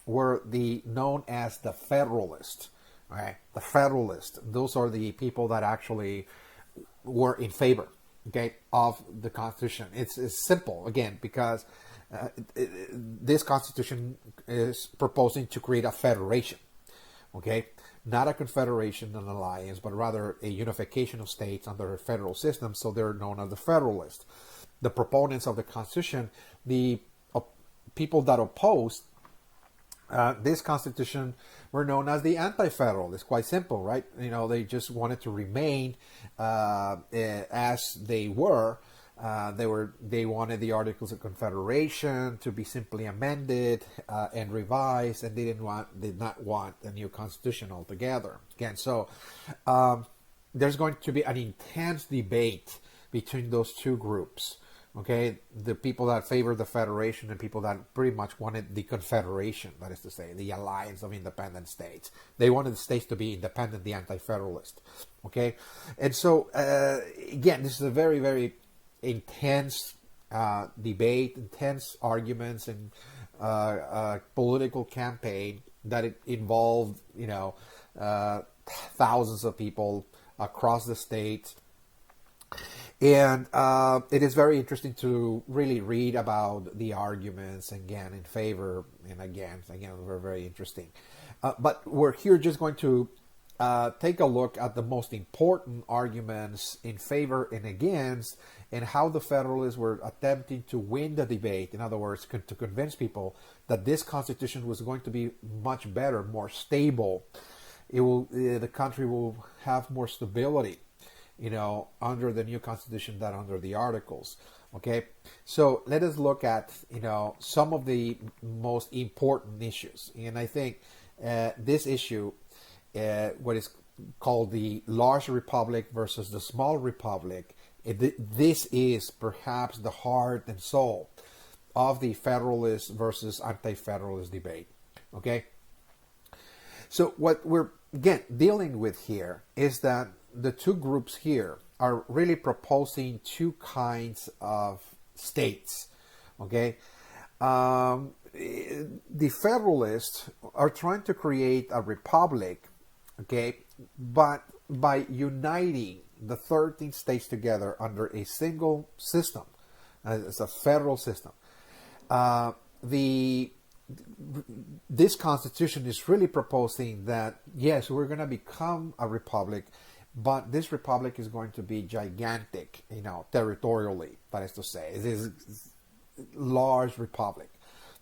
[SPEAKER 1] were known as the Federalists. Okay, the Federalists. Those are the people that actually were in favor, okay, of the Constitution. It's simple, again, because this Constitution is proposing to create a federation. Okay, not a confederation, an alliance, but rather a unification of states under a federal system. So they're known as the Federalists. The proponents of the Constitution, the people that opposed this Constitution, were known as the Anti-Federalists. Quite simple, right? They just wanted to remain as they were. They wanted the Articles of Confederation to be simply amended and revised, and did not want a new Constitution altogether. Again, so there's going to be an intense debate between those two groups. Okay, the people that favored the Federation and people that pretty much wanted the Confederation, that is to say, the alliance of independent states. They wanted the states to be independent, the Anti-Federalist. Okay, and so again, this is a very, very intense debate, intense arguments, and political campaign that it involved, thousands of people across the states. And it is very interesting to really read about the arguments, again, in favor and against. Again, they're very interesting. But we're here just going to take a look at the most important arguments in favor and against, and how the Federalists were attempting to win the debate. In other words, to convince people that this Constitution was going to be much better, more stable. The country will have more stability, under the new Constitution than under the Articles. Okay, so let us look at some of the most important issues, and I think this issue, what is called the large republic versus the small republic, this is perhaps the heart and soul of the Federalist versus Anti-Federalist debate. Okay, so what we're again dealing with here is that the two groups here are really proposing two kinds of states. Okay, the Federalists are trying to create a republic. Okay, but by uniting the 13 states together under a single system, it's a federal system. This Constitution is really proposing that, yes, we're going to become a republic, but this republic is going to be gigantic, territorially, that is to say. It is a large republic.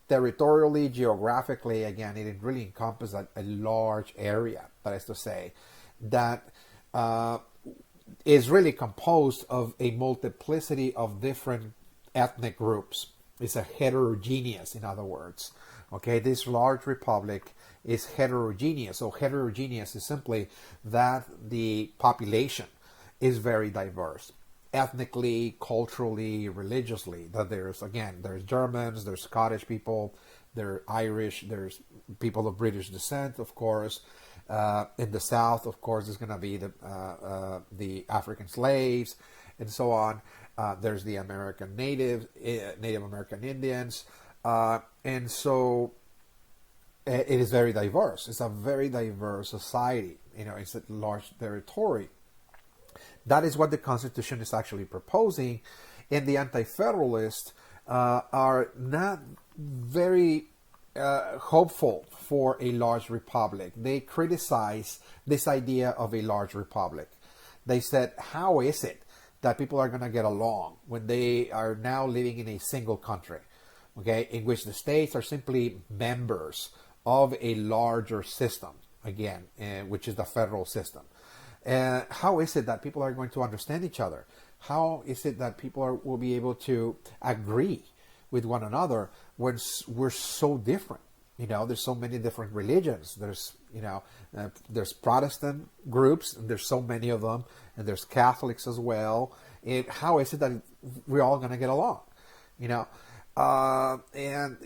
[SPEAKER 1] Territorially, geographically, again, it really encompasses a large area, that is to say, that is really composed of a multiplicity of different ethnic groups. It's a heterogeneous, in other words. Okay, this large republic is heterogeneous. So heterogeneous is simply that the population is very diverse, ethnically, culturally, religiously. That there's Germans, there's Scottish people, there's Irish, there's people of British descent, of course. In the South, of course, there's going to be the African slaves, and so on. There's the American Native American Indians, and so it is very diverse. It's a very diverse society. It's a large territory. That is what the Constitution is actually proposing, and the Anti-Federalists are not very hopeful for a large republic. They criticize this idea of a large republic. They said, how is it that people are going to get along when they are now living in a single country, okay, in which the states are simply members of a larger system, again, which is the federal system? How is it that people are going to understand each other? How is it that people will be able to agree with one another when we're so different? There's so many different religions. There's Protestant groups, and there's so many of them, and there's Catholics as well. And how is it that we're all going to get along? And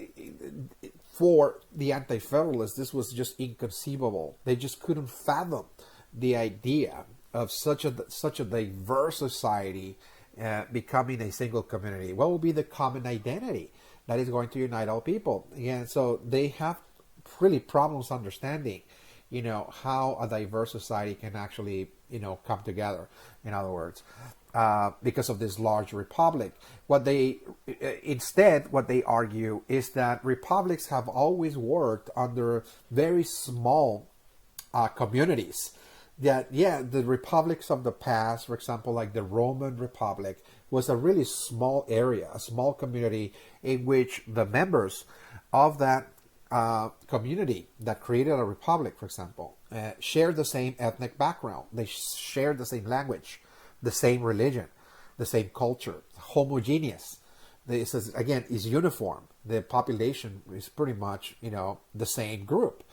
[SPEAKER 1] for the Anti-Federalists, this was just inconceivable. They just couldn't fathom the idea of such a diverse society becoming a single community. What will be the common identity that is going to unite all people? And so they have really problems understanding, how a diverse society can actually, come together, in other words, because of this large republic. What they argue is that republics have always worked under very small communities. That, the republics of the past, for example, like the Roman Republic, was a really small area, a small community in which the members of that community that created a republic, for example, shared the same ethnic background. They shared the same language, the same religion, the same culture, homogeneous. This is, again, is uniform. The population is pretty much, the same group.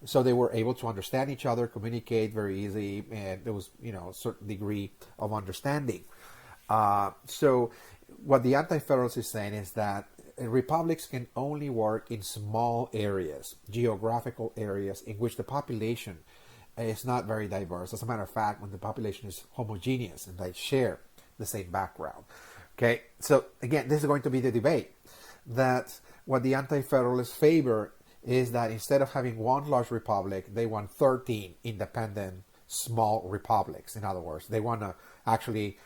[SPEAKER 1] So they were able to understand each other, communicate very easy, and there was, a certain degree of understanding. So what the Anti-Federalist is saying is that republics can only work in small areas, geographical areas, in which the population is not very diverse. As a matter of fact, when the population is homogeneous and they share the same background. Okay, so again, this is going to be the debate. That what the Anti-Federalists favor is that instead of having one large republic, they want 13 independent small republics. In other words, they want to actually,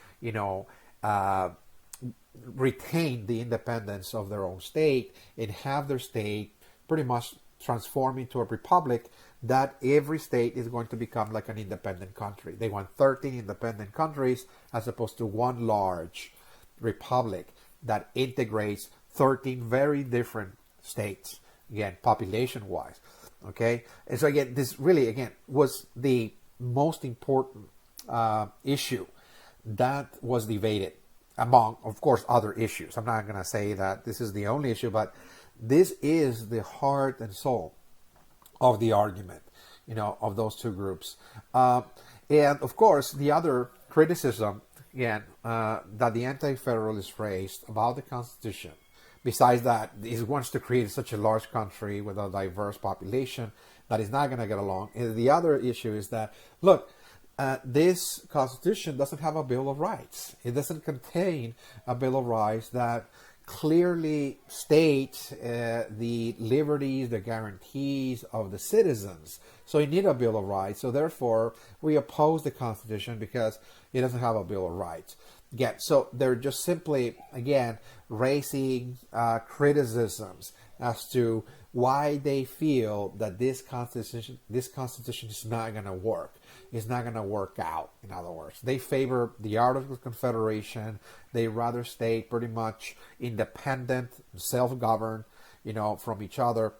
[SPEAKER 1] retain the independence of their own state and have their state pretty much transform into a republic that every state is going to become like an independent country. They want 13 independent countries as opposed to one large republic that integrates 13 very different states, again, population-wise. Okay, and so again, this really, again, was the most important issue that was debated among, of course, other issues. I'm not going to say that this is the only issue, but this is the heart and soul of the argument, of those two groups. And of course, the other criticism, again, that the Anti-Federalists raised about the Constitution, besides that, it wants to create such a large country with a diverse population that is not going to get along. And the other issue is that, look, this Constitution doesn't have a Bill of Rights. It doesn't contain a Bill of Rights that clearly states the liberties, the guarantees of the citizens. So you need a Bill of Rights. So therefore, we oppose the Constitution because it doesn't have a Bill of Rights. Again, so they're just simply, again, raising criticisms as to why they feel that this constitution is not going to work. It's not going to work out. In other words, they favor the Articles of Confederation. They rather stay pretty much independent, self-governed, from each other,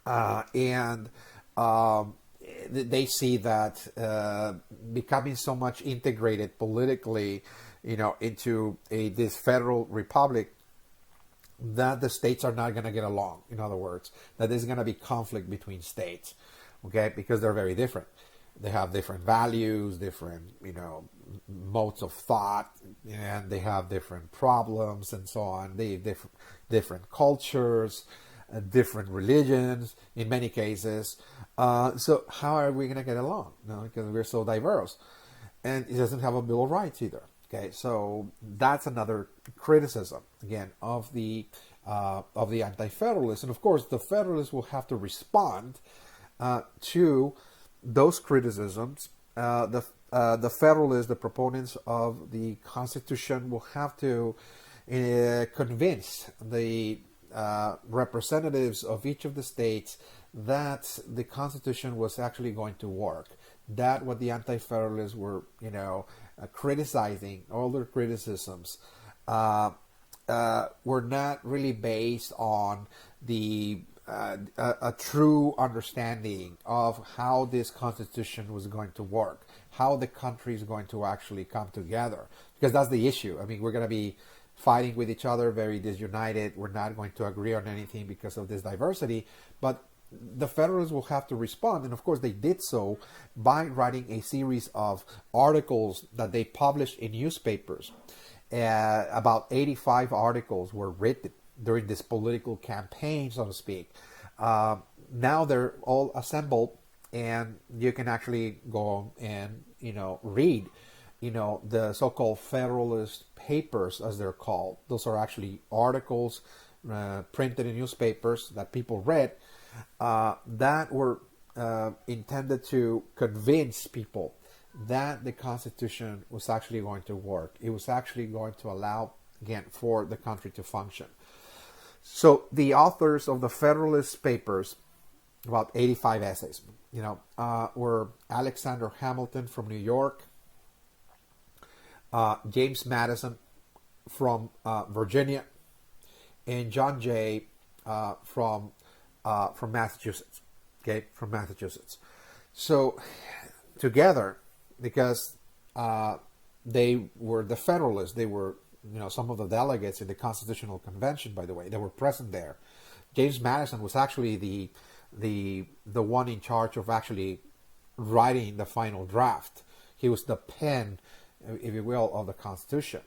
[SPEAKER 1] and they see that becoming so much integrated politically, into this federal republic, that the states are not going to get along. In other words, that there's going to be conflict between states, okay, because they're very different. They have different values, different, modes of thought, and they have different problems and so on. They have different cultures, different religions in many cases. So how are we going to get along? Because we're so diverse, and it doesn't have a Bill of Rights either. Okay, so that's another criticism again of the Anti-Federalists, and of course the Federalists will have to respond to those criticisms. The Federalists, the proponents of the Constitution, will have to convince the representatives of each of the states that the Constitution was actually going to work. That what the Anti-Federalists were, criticizing, all their criticisms were not really based on a true understanding of how this Constitution was going to work, how the country is going to actually come together. Because that's the issue. I mean, we're going to be fighting with each other, very disunited. We're not going to agree on anything because of this diversity. But the Federalists will have to respond, and of course they did so by writing a series of articles that they published in newspapers. About 85 articles were written during this political campaign, so to speak. Now they're all assembled, and you can actually go and read the so-called Federalist papers, as they're called. Those are actually articles printed in newspapers that people read, that were intended to convince people that the Constitution was actually going to work. It was actually going to allow, again, for the country to function. So the authors of the Federalist Papers, about 85 essays, were Alexander Hamilton from New York, James Madison from Virginia, and John Jay from Massachusetts. Okay, from Massachusetts. So together, because they were the Federalists, they were some of the delegates in the Constitutional Convention, by the way, they were present there. James Madison was actually the one in charge of actually writing the final draft. He was the pen, if you will, of the Constitution.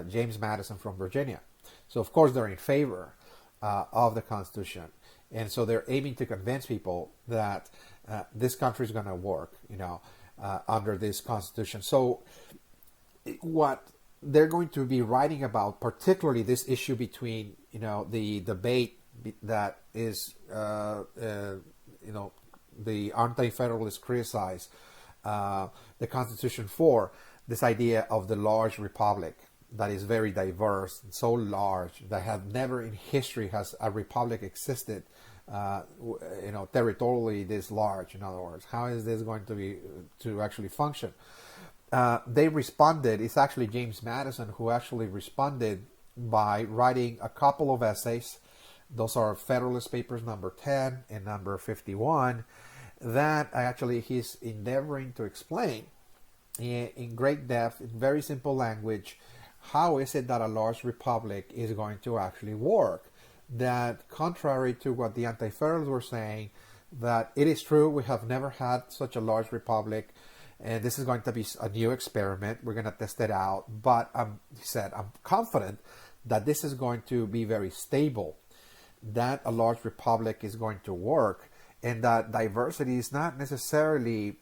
[SPEAKER 1] James Madison from Virginia. So of course they're in favor of the Constitution, and so they're aiming to convince people that this country is going to work, under this Constitution. So what they're going to be writing about, particularly this issue between, the debate that is, the Anti-Federalists criticize the Constitution for, this idea of the large republic that is very diverse and so large that have never in history has a republic existed, territorially this large. In other words, how is this going to actually function? they responded. It's actually James Madison who actually responded by writing a couple of essays. Those are Federalist Papers number 10 and number 51, that actually he's endeavoring to explain in great depth, in very simple language, how is it that a large republic is going to actually work. That contrary to what the Anti-Federalists were saying, that it is true we have never had such a large republic, and this is going to be a new experiment. We're going to test it out. But he said, I'm confident that this is going to be very stable, that a large republic is going to work, and that diversity is not necessarily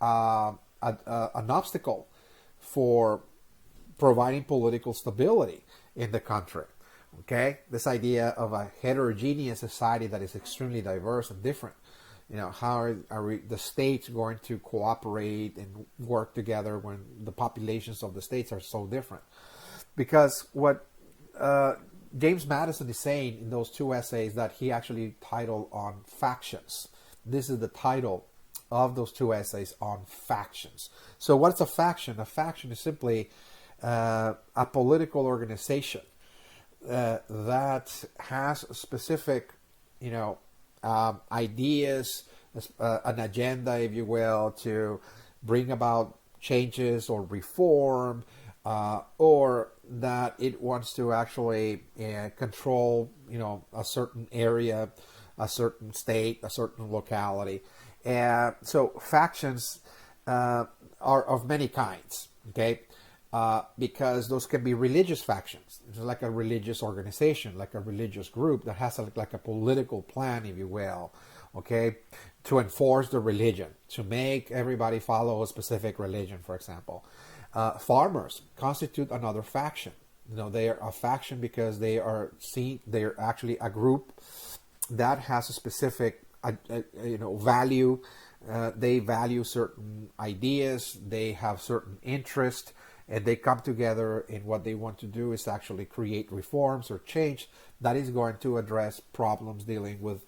[SPEAKER 1] an obstacle for providing political stability in the country. Okay, this idea of a heterogeneous society that is extremely diverse and different. How are the states going to cooperate and work together when the populations of the states are so different? Because what James Madison is saying in those two essays that he actually titled on factions. This is the title of those two essays, on factions. So what's a faction? A faction is simply a political organization that has specific, ideas, an agenda, if you will, to bring about changes or reform, or that it wants to actually control, a certain area, a certain state, a certain locality. So factions are of many kinds, okay? Because those can be religious factions. It's like a religious organization, like a religious group that has like a political plan, if you will, okay, to enforce the religion, to make everybody follow a specific religion, for example. Farmers constitute another faction. They are a faction because they are actually a group that has a specific, value. They value certain ideas. They have certain interest, and they come together. And what they want to do is actually create reforms or change that is going to address problems dealing with,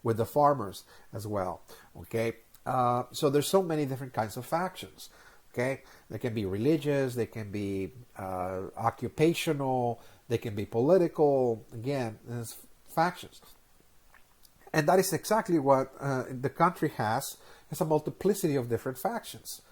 [SPEAKER 1] with the farmers as well. Okay, so there's so many different kinds of factions. Okay, they can be religious, they can be occupational, they can be political. Again, there's factions. And that is exactly what the country has. It's a multiplicity of different factions.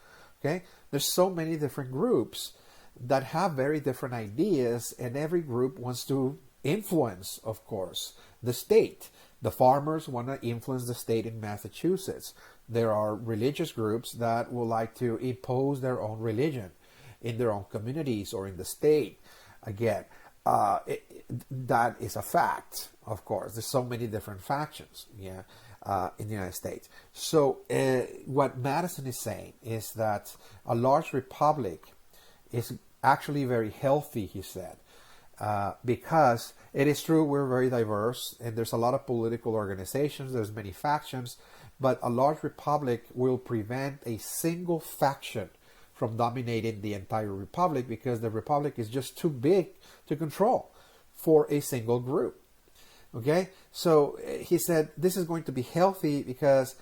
[SPEAKER 1] Okay, there's so many different groups that have very different ideas, and every group wants to influence, of course, the state. The farmers want to influence the state in Massachusetts. There are religious groups that would like to impose their own religion in their own communities or in the state. Again, that is a fact, of course. There's so many different factions, in the United States. So what Madison is saying is that a large republic is actually very healthy, he said, because it is true we're very diverse and there's a lot of political organizations, there's many factions, but a large republic will prevent a single faction from dominating the entire republic, because the republic is just too big to control for a single group. Okay, so he said this is going to be healthy because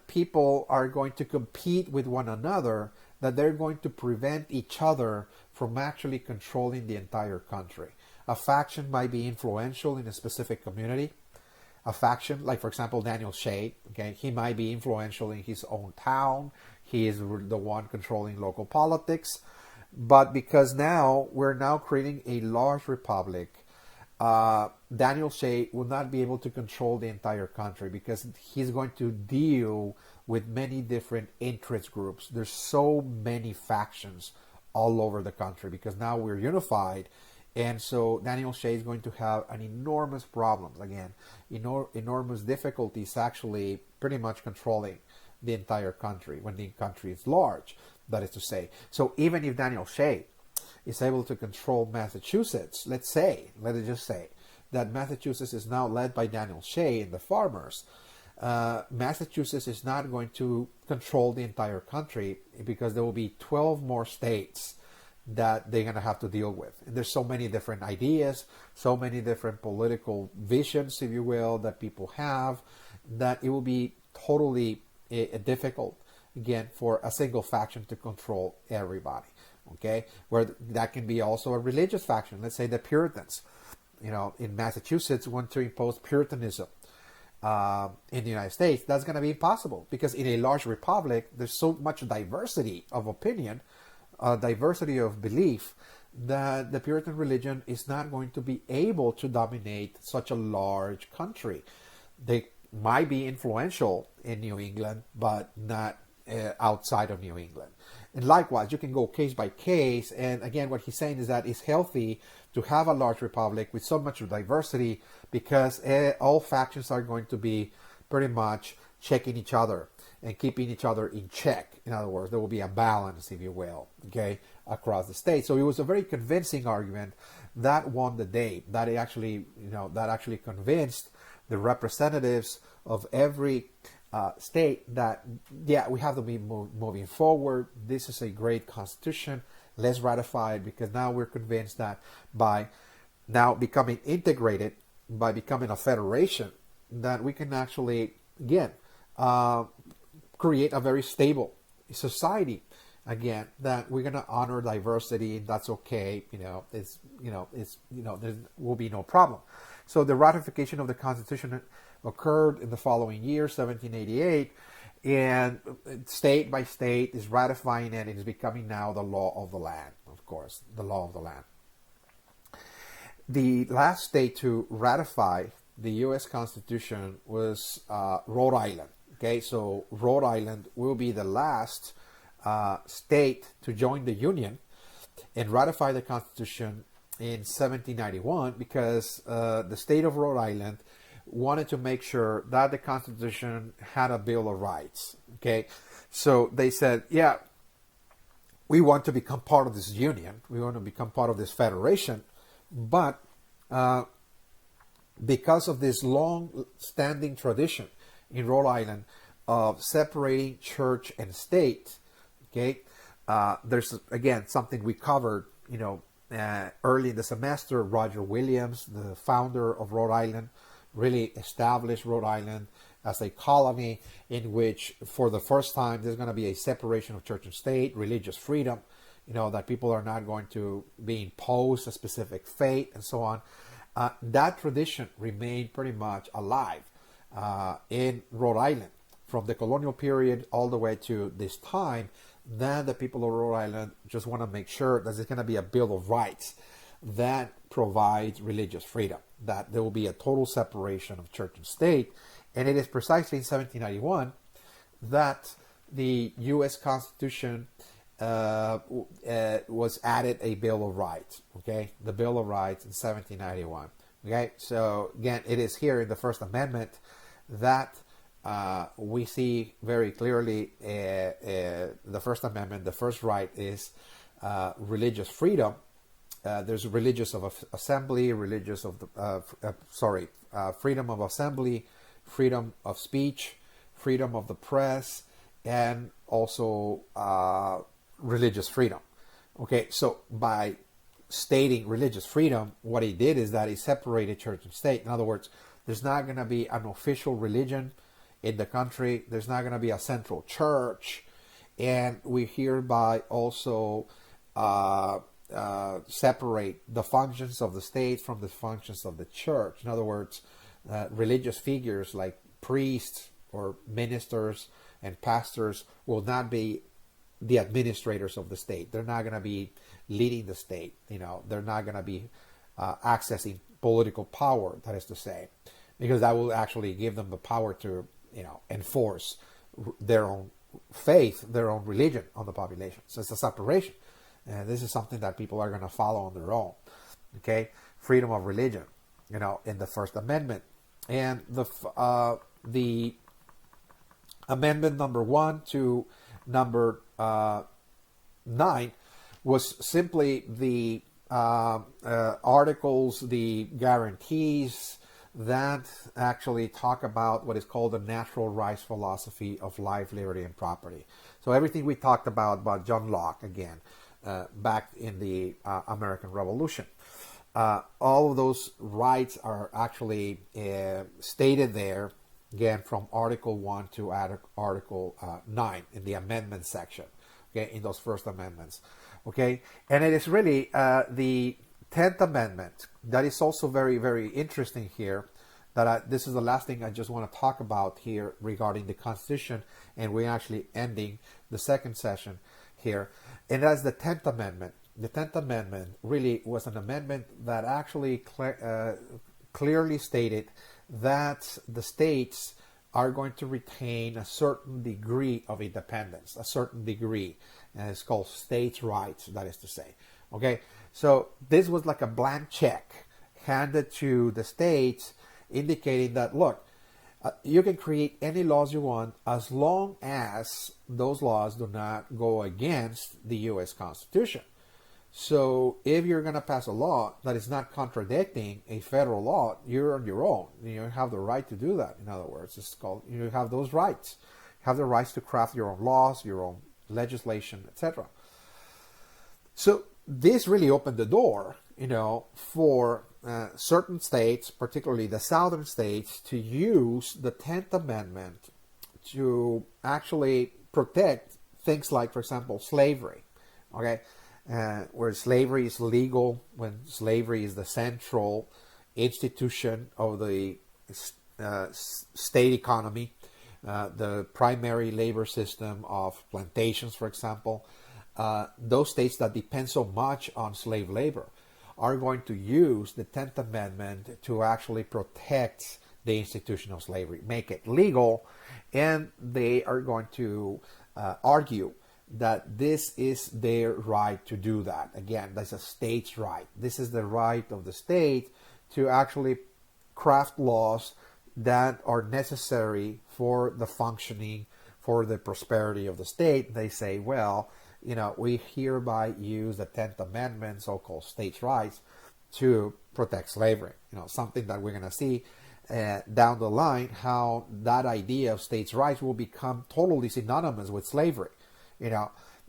[SPEAKER 1] people are going to compete with one another, that they're going to prevent each other from actually controlling the entire country. A faction might be influential in a specific community. A faction, like for example Daniel Shea, okay, he might be influential in his own town. He is the one controlling local politics. But because we're now creating a large republic, Daniel Shea will not be able to control the entire country, because he's going to deal with many different interest groups. There's so many factions all over the country because now we're unified. And so Daniel Shea is going to have an enormous problems, again, enormous difficulties actually pretty much controlling the entire country when the country is large, that is to say. So even if Daniel Shea is able to control Massachusetts, let us just say that Massachusetts is now led by Daniel Shea and the farmers, Massachusetts is not going to control the entire country, because there will be 12 more states that they're going to have to deal with. And there's so many different ideas, so many different political visions, if you will, that people have, that it will be totally difficult again, for a single faction to control everybody. Okay, where that can be also a religious faction. Let's say the Puritans, in Massachusetts want to impose Puritanism in the United States. That's going to be impossible because in a large republic, there's so much diversity of opinion, diversity of belief, that the Puritan religion is not going to be able to dominate such a large country. They might be influential in New England, but not outside of New England. And likewise, you can go case by case. And again, what he's saying is that it's healthy to have a large republic with so much diversity because all factions are going to be pretty much checking each other and keeping each other in check. In other words, there will be a balance, if you will, okay, across the state. So it was a very convincing argument that won the day. That it actually, that actually convinced the representatives of every state that, yeah, we have to be moving forward. This is a great constitution. Let's ratify it, because now we're convinced that by now becoming integrated, by becoming a federation, that we can actually, again, create a very stable society. Again, that we're going to honor diversity, and that's okay. There will be no problem. So the ratification of the Constitution occurred in the following year, 1788, and state by state is ratifying it. It is becoming now the law of the land, of course, the law of the land. The last state to ratify the U.S. Constitution was Rhode Island. Okay, so Rhode Island will be the last state to join the Union and ratify the Constitution in 1791, because the state of Rhode Island wanted to make sure that the Constitution had a Bill of Rights. Okay, so they said, yeah, we want to become part of this union, we want to become part of this federation, but because of this long-standing tradition in Rhode Island of separating church and state, okay, there's again something we covered, early in the semester. Roger Williams, the founder of Rhode Island, really established Rhode Island as a colony in which, for the first time, there's going to be a separation of church and state, religious freedom, that people are not going to be imposed a specific fate and so on. That tradition remained pretty much alive in Rhode Island from the colonial period all the way to this time. Then the people of Rhode Island just want to make sure that there's going to be a Bill of Rights that provides religious freedom, that there will be a total separation of church and state. And it is precisely in 1791 that the U.S. Constitution was added a Bill of Rights. Okay, the Bill of Rights in 1791. Okay, so again, it is here in the First Amendment that we see very clearly the First Amendment. The first right is religious freedom. There's religious of assembly, religious of the freedom of assembly, freedom of speech, freedom of the press, and also religious freedom. Okay, so by stating religious freedom, what he did is that he separated church and state. In other words, there's not going to be an official religion in the country. There's not going to be a central church, and we hereby also separate the functions of the state from the functions of the church. In other words, religious figures like priests or ministers and pastors will not be the administrators of the state. They're not going to be leading the state. They're not going to be accessing political power, that is to say, because that will actually give them the power to enforce their own faith, their own religion on the population. So it's a separation. And this is something that people are going to follow on their own. Okay, freedom of religion, in the First Amendment. And the amendment number 1 to number 9 was simply the articles, the guarantees that actually talk about what is called the natural rights philosophy of life, liberty, and property. So everything we talked about John Locke, again, back in the American Revolution. All of those rights are actually stated there again, from Article 1 to Article 9 in the amendment section, okay, in those first amendments, okay? And it is really the 10th Amendment that is also very, very interesting here. This is the last thing I just want to talk about here regarding the Constitution, and we're actually ending the second session here, and that's the 10th Amendment. The 10th Amendment really was an amendment that actually clearly stated that the states are going to retain a certain degree of independence, a certain degree, and it's called states' rights, that is to say. Okay, so this was like a blank check handed to the states, indicating that, look, you can create any laws you want as long as those laws do not go against the U.S. Constitution. So if you're going to pass a law that is not contradicting a federal law, you're on your own. You have the right to do that. In other words, it's called, you have those rights. You have the rights to craft your own laws, your own legislation, etc. So this really opened the door, for certain states, particularly the southern states, to use the 10th Amendment to actually protect things like, for example, slavery. Okay. Where slavery is legal, when slavery is the central institution of the state economy, the primary labor system of plantations, for example, those states that depend so much on slave labor are going to use the 10th Amendment to actually protect the institution of slavery, make it legal, and they are going to argue that this is their right to do that. Again, that's a state's right. This is the right of the state to actually craft laws that are necessary for the functioning, for the prosperity of the state. They say, well, we hereby use the 10th Amendment, so-called states' rights, to protect slavery. Something that we're going to see down the line, how that idea of states' rights will become totally synonymous with slavery.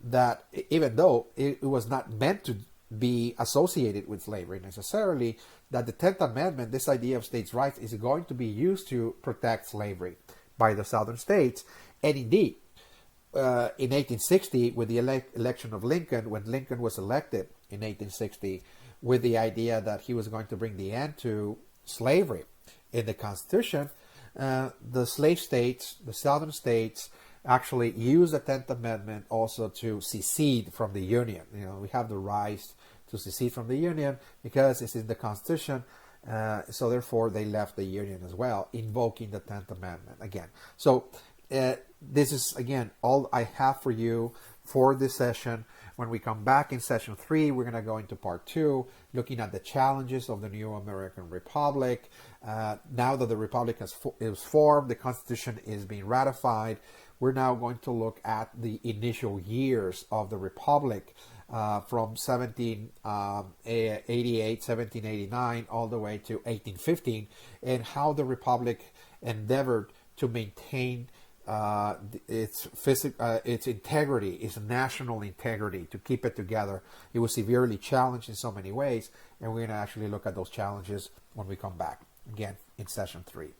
[SPEAKER 1] That even though it was not meant to be associated with slavery necessarily, that the 10th Amendment, this idea of states' rights, is going to be used to protect slavery by the southern states. And indeed, in 1860, with the election of Lincoln, when Lincoln was elected in 1860, with the idea that he was going to bring the end to slavery in the Constitution, the slave states, the southern states, actually use the 10th Amendment also to secede from the Union. We have the right to secede from the Union because it's in the Constitution, so therefore they left the Union as well, invoking the 10th Amendment again. So this is, again, all I have for you for this session. When we come back in session 3, we're going to go into part 2, looking at the challenges of the new American Republic. Now that the Republic is formed, the Constitution is being ratified, we're now going to look at the initial years of the Republic from 1788, 1789, all the way to 1815, and how the Republic endeavored to maintain its integrity, its national integrity, to keep it together. It was severely challenged in so many ways, and we're going to actually look at those challenges when we come back, again, in session 3.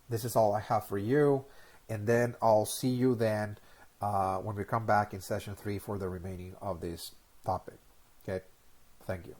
[SPEAKER 1] This is all I have for you. And then I'll see you then when we come back in session 3 for the remaining of this topic. Okay, thank you.